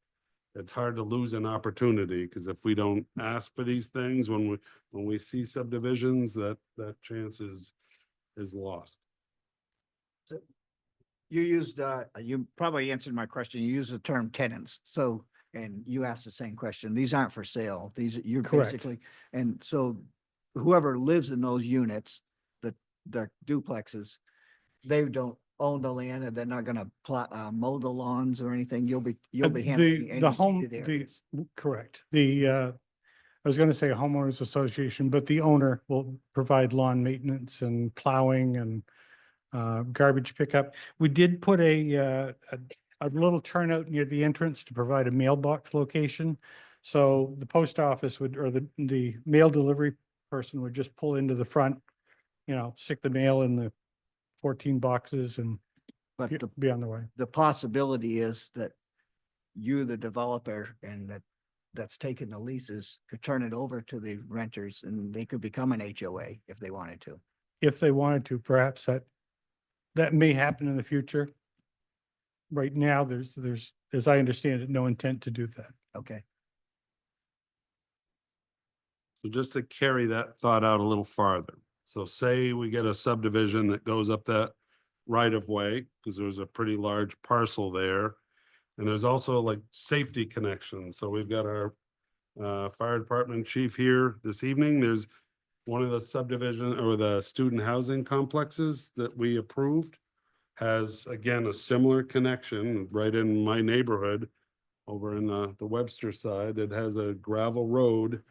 S1: it's hard to lose an opportunity, because if we don't ask for these things, when we see subdivisions, that chance is lost.
S3: You used, you probably answered my question. You used the term tenants. So, and you asked the same question. These aren't for sale. You're
S7: Correct.
S3: basically, and so whoever lives in those units, the duplexes, they don't own the land and they're not gonna mow the lawns or anything. You'll be handling any seeded areas.
S7: Correct. I was going to say homeowners association, but the owner will provide lawn maintenance and plowing and garbage pickup. We did put a little turnout near the entrance to provide a mailbox location. So the post office or the mail delivery person would just pull into the front, stick the mail in the 14 boxes and
S3: But
S7: be on the way.
S3: the possibility is that you, the developer, and that's taken the leases, could turn it over to the renters and they could become an HOA if they wanted to.
S7: If they wanted to, perhaps that may happen in the future. Right now, there's, as I understand it, no intent to do that.
S3: Okay.
S1: So just to carry that thought out a little farther. So say we get a subdivision that goes up that right of way, because there's a pretty large parcel there. And there's also like safety connections. So we've got our fire department chief here this evening. There's one of the subdivision or the student housing complexes that we approved has, again, a similar connection right in my neighborhood over in the Webster side. It has a gravel road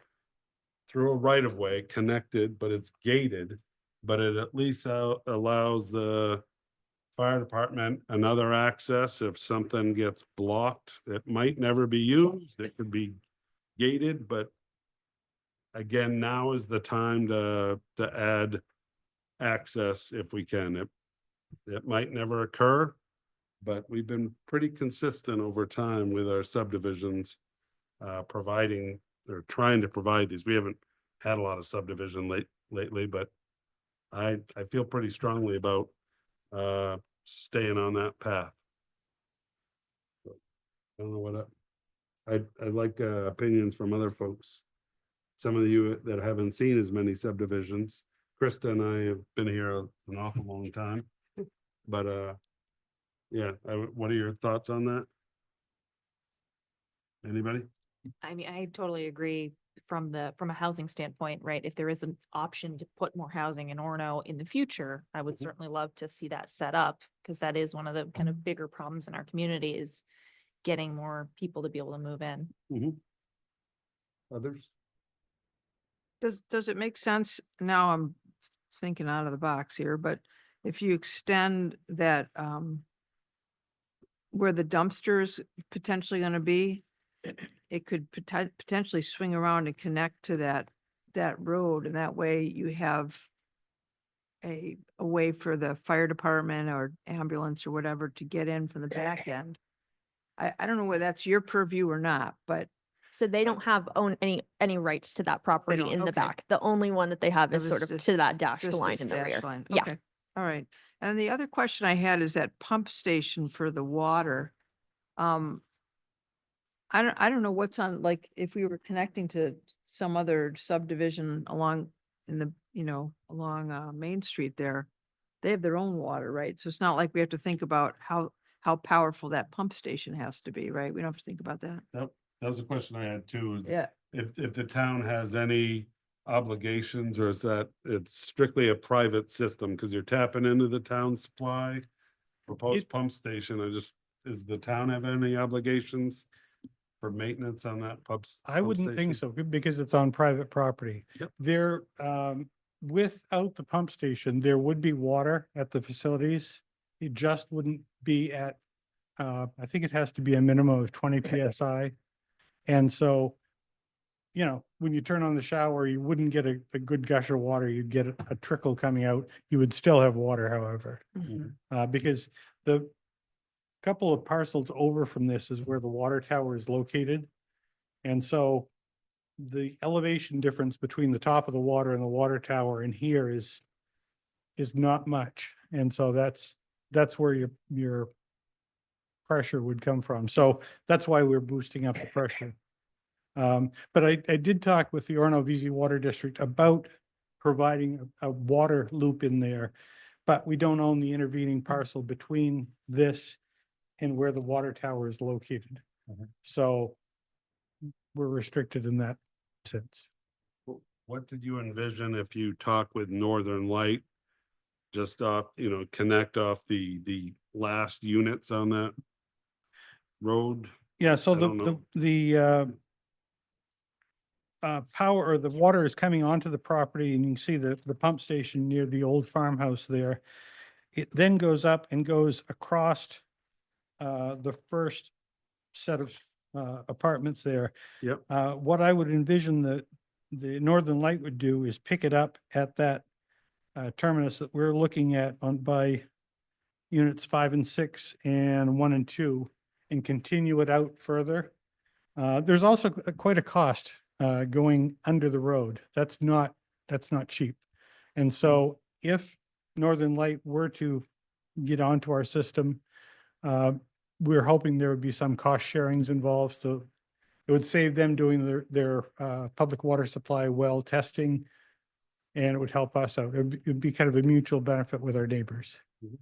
S1: through a right of way connected, but it's gated, but it at least allows the fire department another access if something gets blocked. It might never be used. It could be gated, but again, now is the time to add access if we can. It might never occur, but we've been pretty consistent over time with our subdivisions providing or trying to provide these. We haven't had a lot of subdivision lately, but I feel pretty strongly about staying on that path. I don't know what I'd like opinions from other folks. Some of you that haven't seen as many subdivisions. Krista and I have been here an awful long time. But yeah, what are your thoughts on that? Anybody?
S9: I mean, I totally agree from a housing standpoint, right? If there is an option to put more housing in Orono in the future, I would certainly love to see that set up, because that is one of the kind of bigger problems in our community is getting more people to be able to move in.
S1: Others?
S6: Does it make sense? Now I'm thinking out of the box here, but if you extend that, where the dumpster is potentially going to be, it could potentially swing around and connect to that road. And that way you have a way for the fire department or ambulance or whatever to get in from the back end. I don't know whether that's your purview or not, but
S2: So they don't own any rights to that property
S6: don't,
S2: in the
S6: okay.
S2: back. The only one that they have
S6: It
S2: is
S6: was
S2: sort of
S6: just-
S2: to that dashed
S6: just
S2: line
S6: this
S2: in the
S6: dash
S2: rear.
S6: line.
S2: Yeah.
S6: Okay. All right. And the other question I had is that pump station for the water. I don't know what's on, like, if we were connecting to some other subdivision along along Main Street there, they have their own water, right? So it's not like we have to think about how powerful that pump station has to be, right? We don't have to think about that.
S1: That was a question I had too. Is
S6: Yeah.
S1: if the town has any obligations, or is that it's strictly a private system because you're tapping into the town supply? Proposed pump station, does the town have any obligations for maintenance on that
S7: I wouldn't think so because it's on private property.
S1: Yep.
S7: There, without the pump station, there would be water at the facilities. It just wouldn't be at, I think it has to be a minimum of 20 PSI. And so, you know, when you turn on the shower, you wouldn't get a good gush of water. You'd get a trickle coming out. You would still have water, however, because the couple of parcels over from this is where the water tower is located. And so the elevation difference between the top of the water and the water tower in here is not much. And so that's where your pressure would come from. So that's why we're boosting up the pressure. But I did talk with the Orono VZ Water District about providing a water loop in there, but we don't own the intervening parcel between this and where the water tower is located. So we're restricted in that sense.
S1: What did you envision if you talk with Northern Light? Just off, connect off the last units on that road?
S7: Yeah, so
S1: I don't know.
S7: the power or the water is coming onto the property, and you can see the pump station near the old farmhouse there. It then goes up and goes across the first set of apartments there.
S1: Yep.
S7: What I would envision the Northern Light would do is pick it up at that terminus that we're looking at by units 5 and 6 and 1 and 2, and continue it out further. There's also quite a cost going under the road. That's not cheap. And so if Northern Light were to get onto our system, we're hoping there would be some cost sharings involved. So it would save them doing their public water supply well testing, and it would help us out. It'd be kind of a mutual benefit with our neighbors.
S1: Mhm.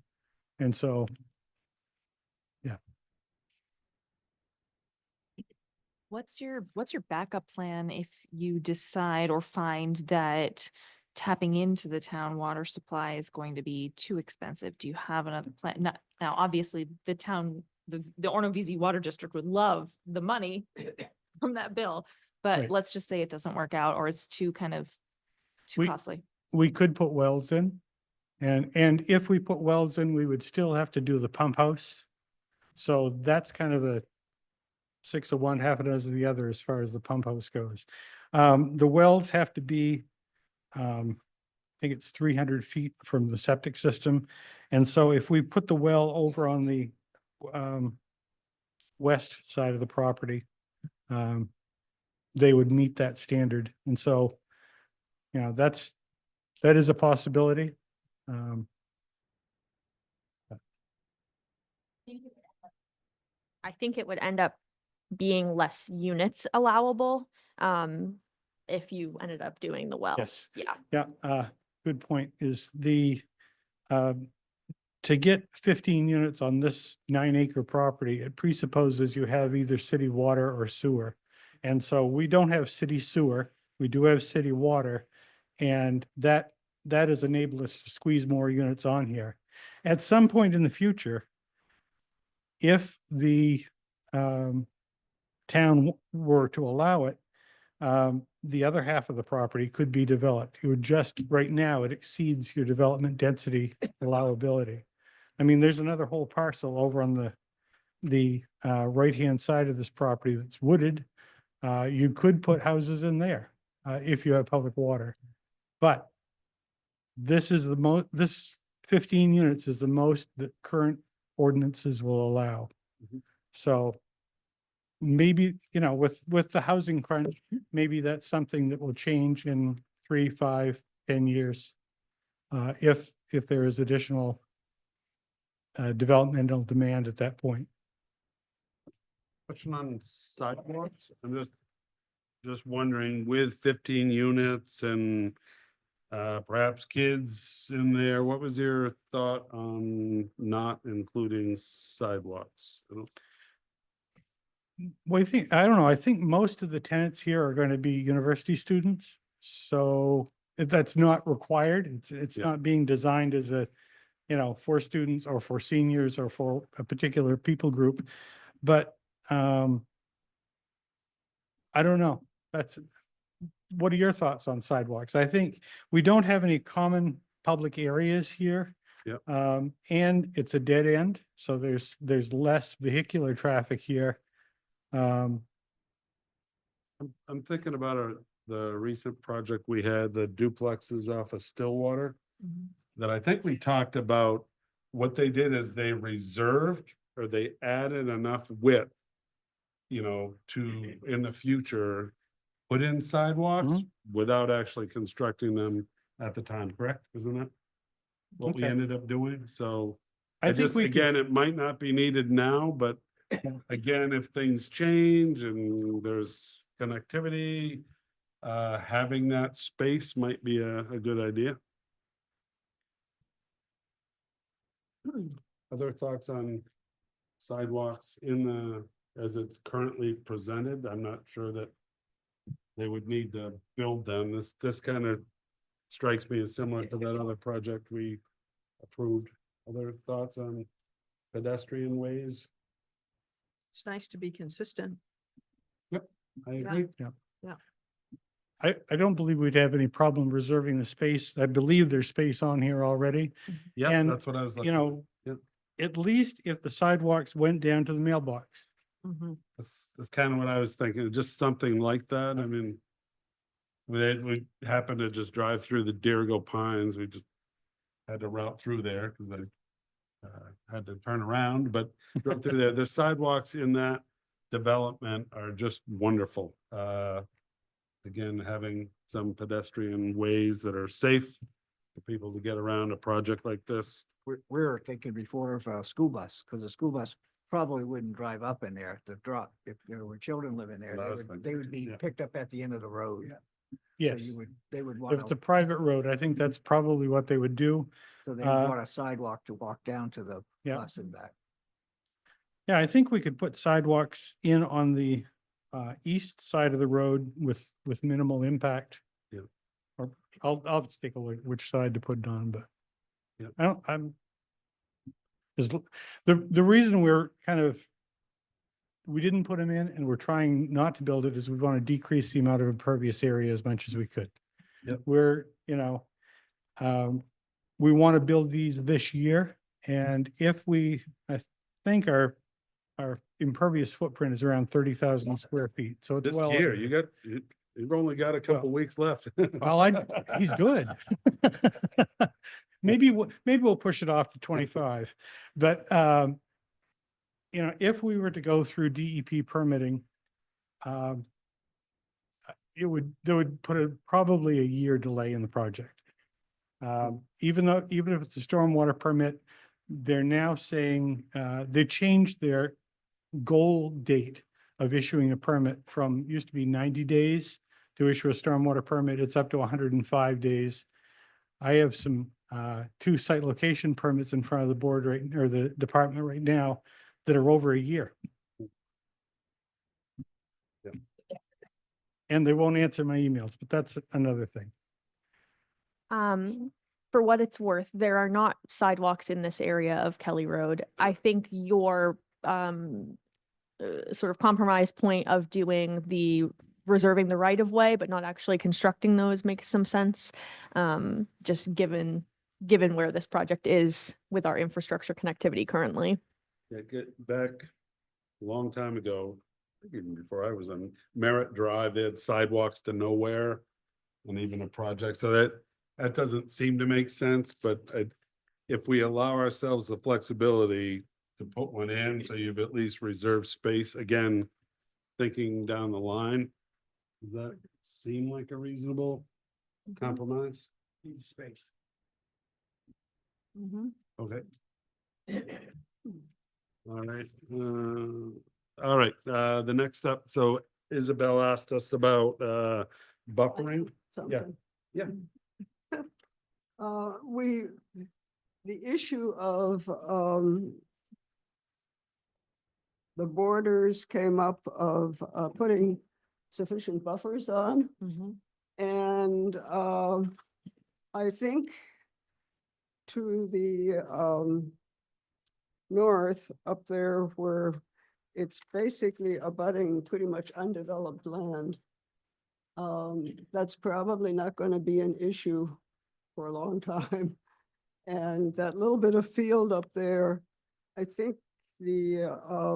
S7: And so, yeah.
S9: What's your backup plan if you decide or find that tapping into the town water supply is going to be too expensive? Do you have another plan? Now, obviously, the Orono VZ Water District would love the money from that bill, but
S7: Right.
S9: let's just say it doesn't work out, or it's too
S7: We-
S9: costly.
S7: We could put wells in, and if we put wells in, we would still have to do the pump house. So that's kind of a 6 of one, half a dozen of the other as far as the pump house goes. The wells have to be, I think it's 300 feet from the septic system. And so if we put the well over on the west side of the property, they would meet that standard. And so, that is a possibility.
S2: I think it would end up being less units allowable, if you ended up doing the well.
S7: Yes.
S2: Yeah.
S7: Yeah, good point is to get 15 units on this 9-acre property, it presupposes you have either city water or sewer. And so we don't have city sewer, we do have city water, and that has enabled us to squeeze more units on here. At some point in the future, if the town were to allow it, the other half of the property could be developed. It would just, right now, it exceeds your development density allowability. I mean, there's another whole parcel over on the right-hand side of this property that's wooded. You could put houses in there if you have public water. But this is this 15 units is the most that current ordinances will allow.
S1: Mhm.
S7: So maybe, with the housing crunch, maybe that's something that will change in 3, 5, 10 years. If there is additional developmental demand at that point.
S1: Question on sidewalks. I'm just wondering, with 15 units and perhaps kids in there, what was your thought on not including sidewalks?
S7: Well, I don't know, I think most of the tenants here are going to be university students. So that's not required. It's
S1: Yeah.
S7: not being designed as for students or for seniors or for a particular people group. But I don't know. what are your thoughts on sidewalks? I think we don't have any common public areas here.
S1: Yep.
S7: And it's a dead end, so there's less vehicular traffic here.
S1: I'm thinking about the recent project we had, the duplexes off of Stillwater, that I think we talked about. What they did is they reserved or they added enough width, to, in the future, put in sidewalks without actually constructing them at the time, correct? Isn't that what we
S7: Okay.
S1: ended up doing? So
S7: I think
S1: just,
S7: we could,
S1: again, it might not be needed now, but again, if things change and there's connectivity, having that space might be a good idea. Other thoughts on sidewalks as it's currently presented? I'm not sure that they would need to build them. This kind of strikes me as similar to that other project we approved. Other thoughts on pedestrian ways?
S6: It's nice to be consistent.
S1: I agree.
S7: I don't believe we'd have any problem reserving the space. I believe there's space on here already.
S1: Yeah,
S7: And,
S1: that's what I was looking.
S7: You know,
S1: Yep.
S7: at least if the sidewalks went down to the mailbox.
S1: That's kind of what I was thinking, just something like that. I mean, we happened to just drive through the Dirigo Pines. We just had to route through there because I had to turn around, but drove through there. The sidewalks in that development are just wonderful. Again, having some pedestrian ways that are safe for people to get around a project like this.
S3: We're thinking before of a school bus, because a school bus probably wouldn't drive up in there to drop. If there were children living there,
S1: What I was
S3: they
S1: thinking,
S3: would be
S1: yeah.
S3: picked up at the end of the road. So
S7: Yes.
S3: they would
S7: If
S3: want
S7: it's a
S3: to,
S7: private road, I think that's probably what they would do.
S3: so they
S7: uh,
S3: want a sidewalk to walk down to the
S7: Yeah.
S3: bus and back.
S7: Yeah, I think we could put sidewalks in on the east side of the road with minimal impact.
S1: Yeah.
S7: Or I'll have to take a look which side to put it on, but.
S1: Yeah.
S7: The reason we're we didn't put them in and we're trying not to build it is we want to decrease the amount of impervious area as much as we could.
S1: Yep.
S7: We want to build these this year, and I think our impervious footprint is around 30,000 square feet, so it's
S1: This
S7: well.
S1: year, you've only got a couple weeks left.
S7: Well, he's good. Maybe we'll push it off to 25, but, if we were to go through DEP permitting, there would probably a year delay in the project. Even if it's a stormwater permit, they're now saying, they changed their goal date of issuing a permit from, used to be 90 days to issue a stormwater permit. It's up to 105 days. I have some, 2 site location permits in front of the board or the department right now that are over a year.
S1: Yeah.
S7: And they won't answer my emails, but that's another thing.
S2: For what it's worth, there are not sidewalks in this area of Kelly Road. I think your sort of compromise point of reserving the right of way, but not actually constructing those makes some sense. Just given where this project is with our infrastructure connectivity currently.
S1: Yeah, get back a long time ago, even before I was on Merritt Drive, they had sidewalks to nowhere. And even a project, so that doesn't seem to make sense, but if we allow ourselves the flexibility to put one in, so you've at least reserved space, again, thinking down the line, does that seem like a reasonable compromise?
S7: Need space.
S1: Okay. All right, the next up, so Isabel asked us about buffering.
S8: Something.
S1: Yeah.
S8: The issue of, the borders came up of, putting sufficient buffers on. And, I think to the, north up there where it's basically abutting pretty much undeveloped land. That's probably not going to be an issue for a long time. And that little bit of field up there, I think the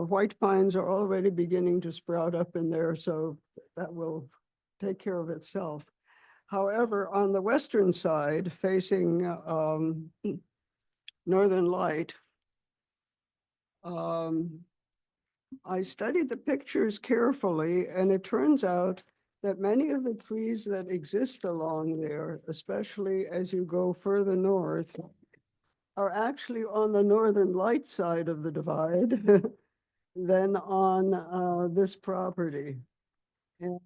S8: white pines are already beginning to sprout up in there, so that will take care of itself. However, on the western side, facing Northern Light, I studied the pictures carefully, and it turns out that many of the trees that exist along there, especially as you go further north, are actually on the Northern Light side of the divide than on this property. And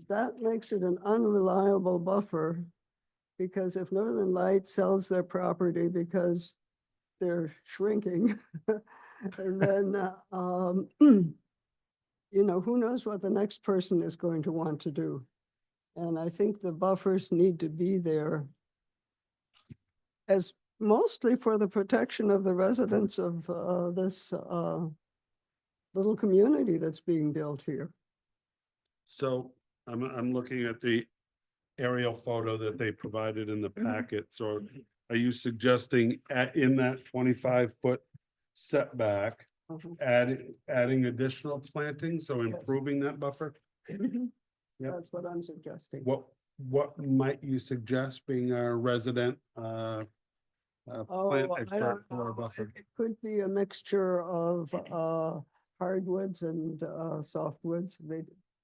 S8: that makes it an unreliable buffer, because if Northern Light sells their property because they're shrinking, and then, you know, who knows what the next person is going to want to do. And I think the buffers need to be there as mostly for the protection of the residents of this little community that's being built here.
S1: So I'm looking at the aerial photo that they provided in the packet. So are you suggesting in that 25-foot setback, adding additional planting, so improving that buffer? Yep.
S8: That's what I'm suggesting.
S1: What might you suggest, being a resident plant
S8: I
S1: expert
S8: don't
S1: for a
S8: know.
S1: buffer?
S8: It could be a mixture of hardwoods and softwoods.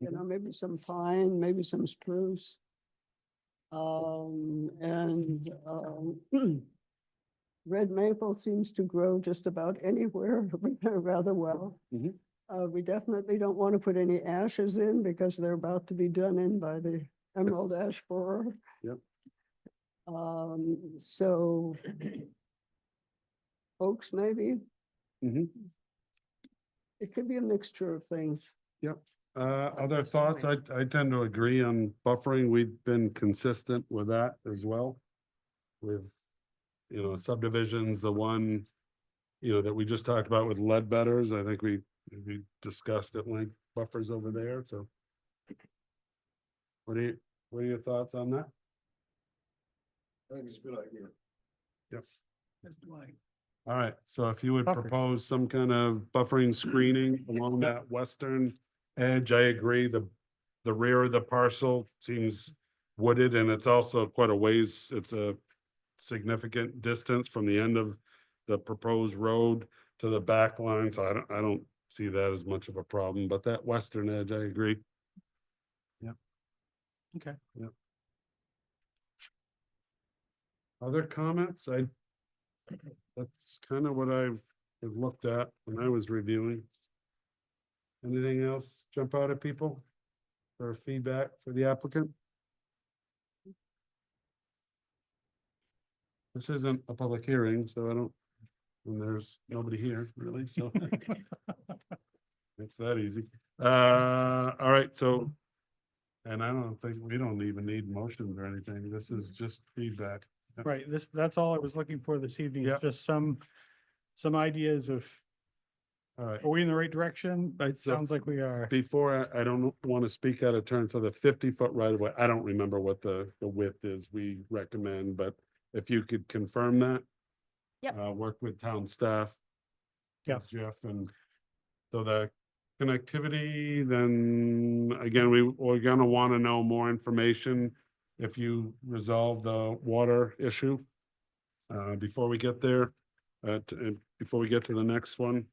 S8: You know, maybe some pine, maybe some spruce. Red maple seems to grow just about anywhere rather well.
S1: Mhm.
S8: We definitely don't want to put any ashes in because they're about to be done in by the emerald ash borer.
S1: Yep.
S8: So oaks maybe.
S1: Mhm.
S8: It could be a mixture of things.
S1: Yep. Other thoughts? I tend to agree on buffering. We've been consistent with that as well. With, you know, subdivisions, the one, you know, that we just talked about with Ledbetters, I think we discussed at length buffers over there, so. What are your thoughts on that?
S10: I think it's a good idea.
S1: Yep.
S4: That's why.
S1: All right, so if you would
S7: Buffers.
S1: propose some kind of buffering screening along that western edge, I agree, the rear of the parcel seems wooded, and it's also quite a ways, it's a significant distance from the end of the proposed road to the back line, so I don't see that as much of a problem, but that western edge, I agree.
S7: Okay.
S1: Yep. Other comments? That's kind of what I've looked at when I was reviewing. Anything else jump out at people for feedback for the applicant? This isn't a public hearing, so I don't, and there's nobody here really, so. It's that easy. All right, so. And I don't think, we don't even need motions or anything. This is just feedback.
S7: Right, that's all I was looking for this evening,
S1: Yeah.
S7: just some ideas of,
S1: All right.
S7: are we in the right direction? It
S1: So-
S7: sounds like we are.
S1: Before, I don't want to speak out of turn, so the 50-foot right of way, I don't remember what the width is we recommend, but if you could confirm that.
S2: Yep.
S1: Work with town staff.
S7: Yeah.
S1: with Jeff, and so the connectivity, then again, we're gonna want to know more information if you resolve the water issue. Before we get there, before we get to the next one.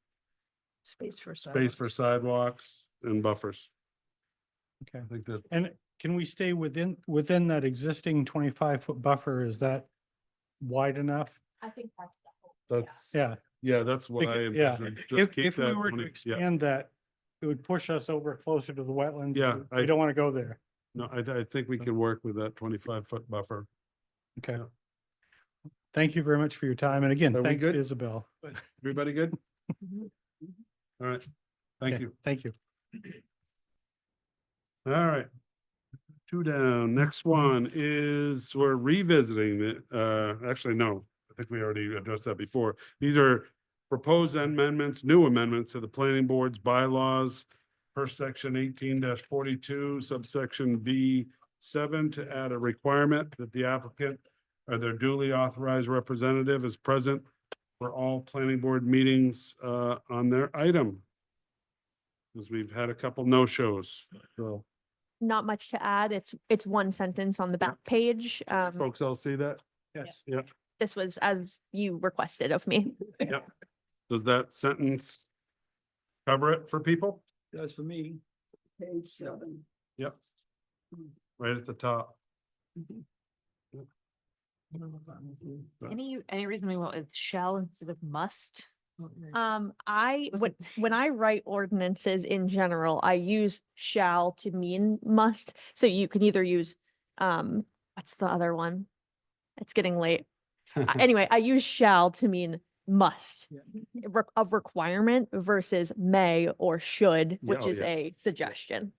S6: Space for
S1: Space for sidewalks and buffers.
S7: Okay.
S1: I think that,
S7: And can we stay within that existing 25-foot buffer? Is that wide enough?
S2: I think that's the hope.
S1: that's.
S7: Yeah.
S1: Yeah, that's what I
S7: Yeah.
S1: envisioned. Just keep
S7: If we
S1: that
S7: were to
S1: 20 yeah.
S7: expand that, it would push us over closer to the wetlands.
S1: Yeah,
S7: We don't want to go there.
S1: No, I think we
S7: So-
S1: can work with that 25-foot buffer.
S7: Okay.
S1: Yeah.
S7: Thank you very much for your time. And again,
S1: Are we
S7: thanks to
S1: good?
S7: Isabel.
S1: Everybody good? All right, thank
S7: Okay,
S1: you.
S7: Thank you.
S1: All right. 2 down. Next one is, we're revisiting it. Actually, no, I think we already addressed that before. These are proposed amendments, new amendments to the planning board's bylaws per section 18-42, subsection B 7 to add a requirement that the applicant or their duly authorized representative is present for all planning board meetings on their item. Because we've had a couple no-shows. So
S2: Not much to add. It's one sentence on the back page.
S1: folks all see that?
S4: Yes.
S1: Yeah.
S2: This was as you requested of me.
S1: Yep. Does that sentence cover it for people?
S4: Does for me.
S8: Page 7.
S1: Yep. Right at the top.
S9: Any reason we went with shall instead of must?
S2: When I write ordinances in general, I use shall to mean must. So you can either use, what's the other one? It's getting late. Anyway, I use shall to mean must of requirement versus may or should, which
S1: oh,
S2: is
S1: yeah.
S2: a suggestion.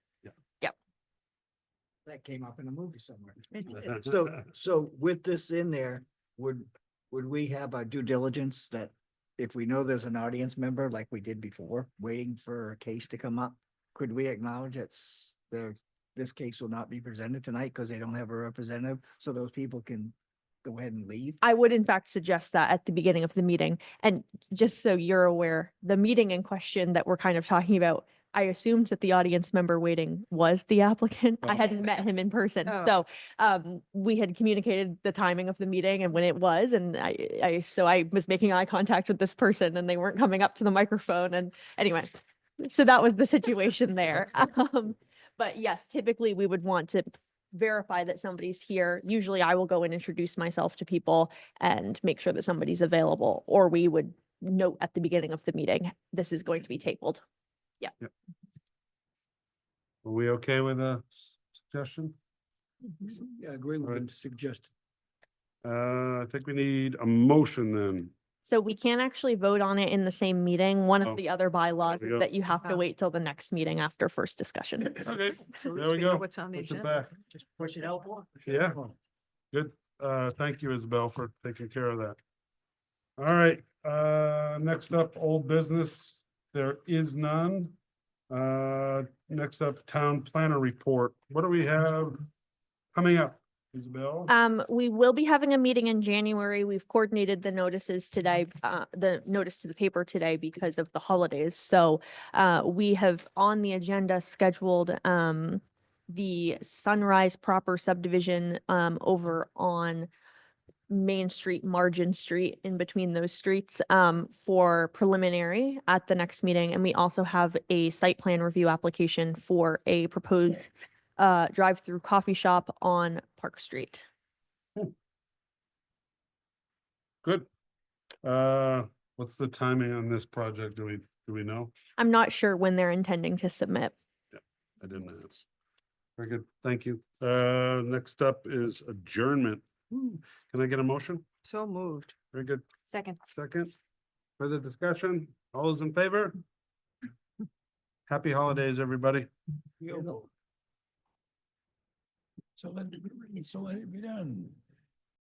S3: That came up in a movie somewhere.
S6: It-
S3: So with this in there, would we have a due diligence that if we know there's an audience member like we did before, waiting for a case to come up, could we acknowledge this case will not be presented tonight because they don't have a representative, so those people can go ahead and leave?
S2: I would in fact suggest that at the beginning of the meeting. And just so you're aware, the meeting in question that we're kind of talking about, I assumed that the audience member waiting was the applicant. I
S1: Oh.
S2: hadn't met him in person.
S6: Oh.
S2: So we had communicated the timing of the meeting and when it was, and so I was making eye contact with this person and they weren't coming up to the microphone. And anyway, so that was the situation there. But yes, typically we would want to verify that somebody's here. Usually I will go and introduce myself to people and make sure that somebody's available, or we would note at the beginning of the meeting, this is going to be tabled.
S1: Are we okay with the suggestion?
S4: Yeah, I agree with
S1: Right.
S4: the suggestion.
S1: I think we need a motion then.
S2: So we can't actually vote on it in the same meeting. One
S1: Oh,
S2: of the other bylaws
S1: we
S2: is
S1: go.
S2: that you have to
S6: Oh.
S2: wait till the next meeting after first discussion.
S1: Okay,
S6: So
S1: there we
S6: know
S1: go.
S6: What's on the
S1: Push it
S6: agenda?
S1: back.
S3: Just push it out more?
S1: Yeah. Good. Thank you, Isabel, for taking care of that. All right, next up, old business. There is none. Next up, town planner report. What do we have coming up, Isabel?
S2: We will be having a meeting in January. We've coordinated the notices today, the notice to the paper today because of the holidays. So we have on the agenda scheduled the Sunrise proper subdivision over on Main Street, Margin Street, in between those streets for preliminary at the next meeting. And we also have a site plan review application for a proposed drive-through coffee shop on Park Street.
S1: Good. What's the timing on this project? Do we know?
S2: I'm not sure when they're intending to submit.
S1: I didn't ask. Very good. Thank you. Next up is adjournment. Can I get a motion?
S6: So moved.
S1: Very good.
S9: Second.
S1: Second. Further discussion? All those in favor? Happy holidays, everybody.
S4: So let it be done.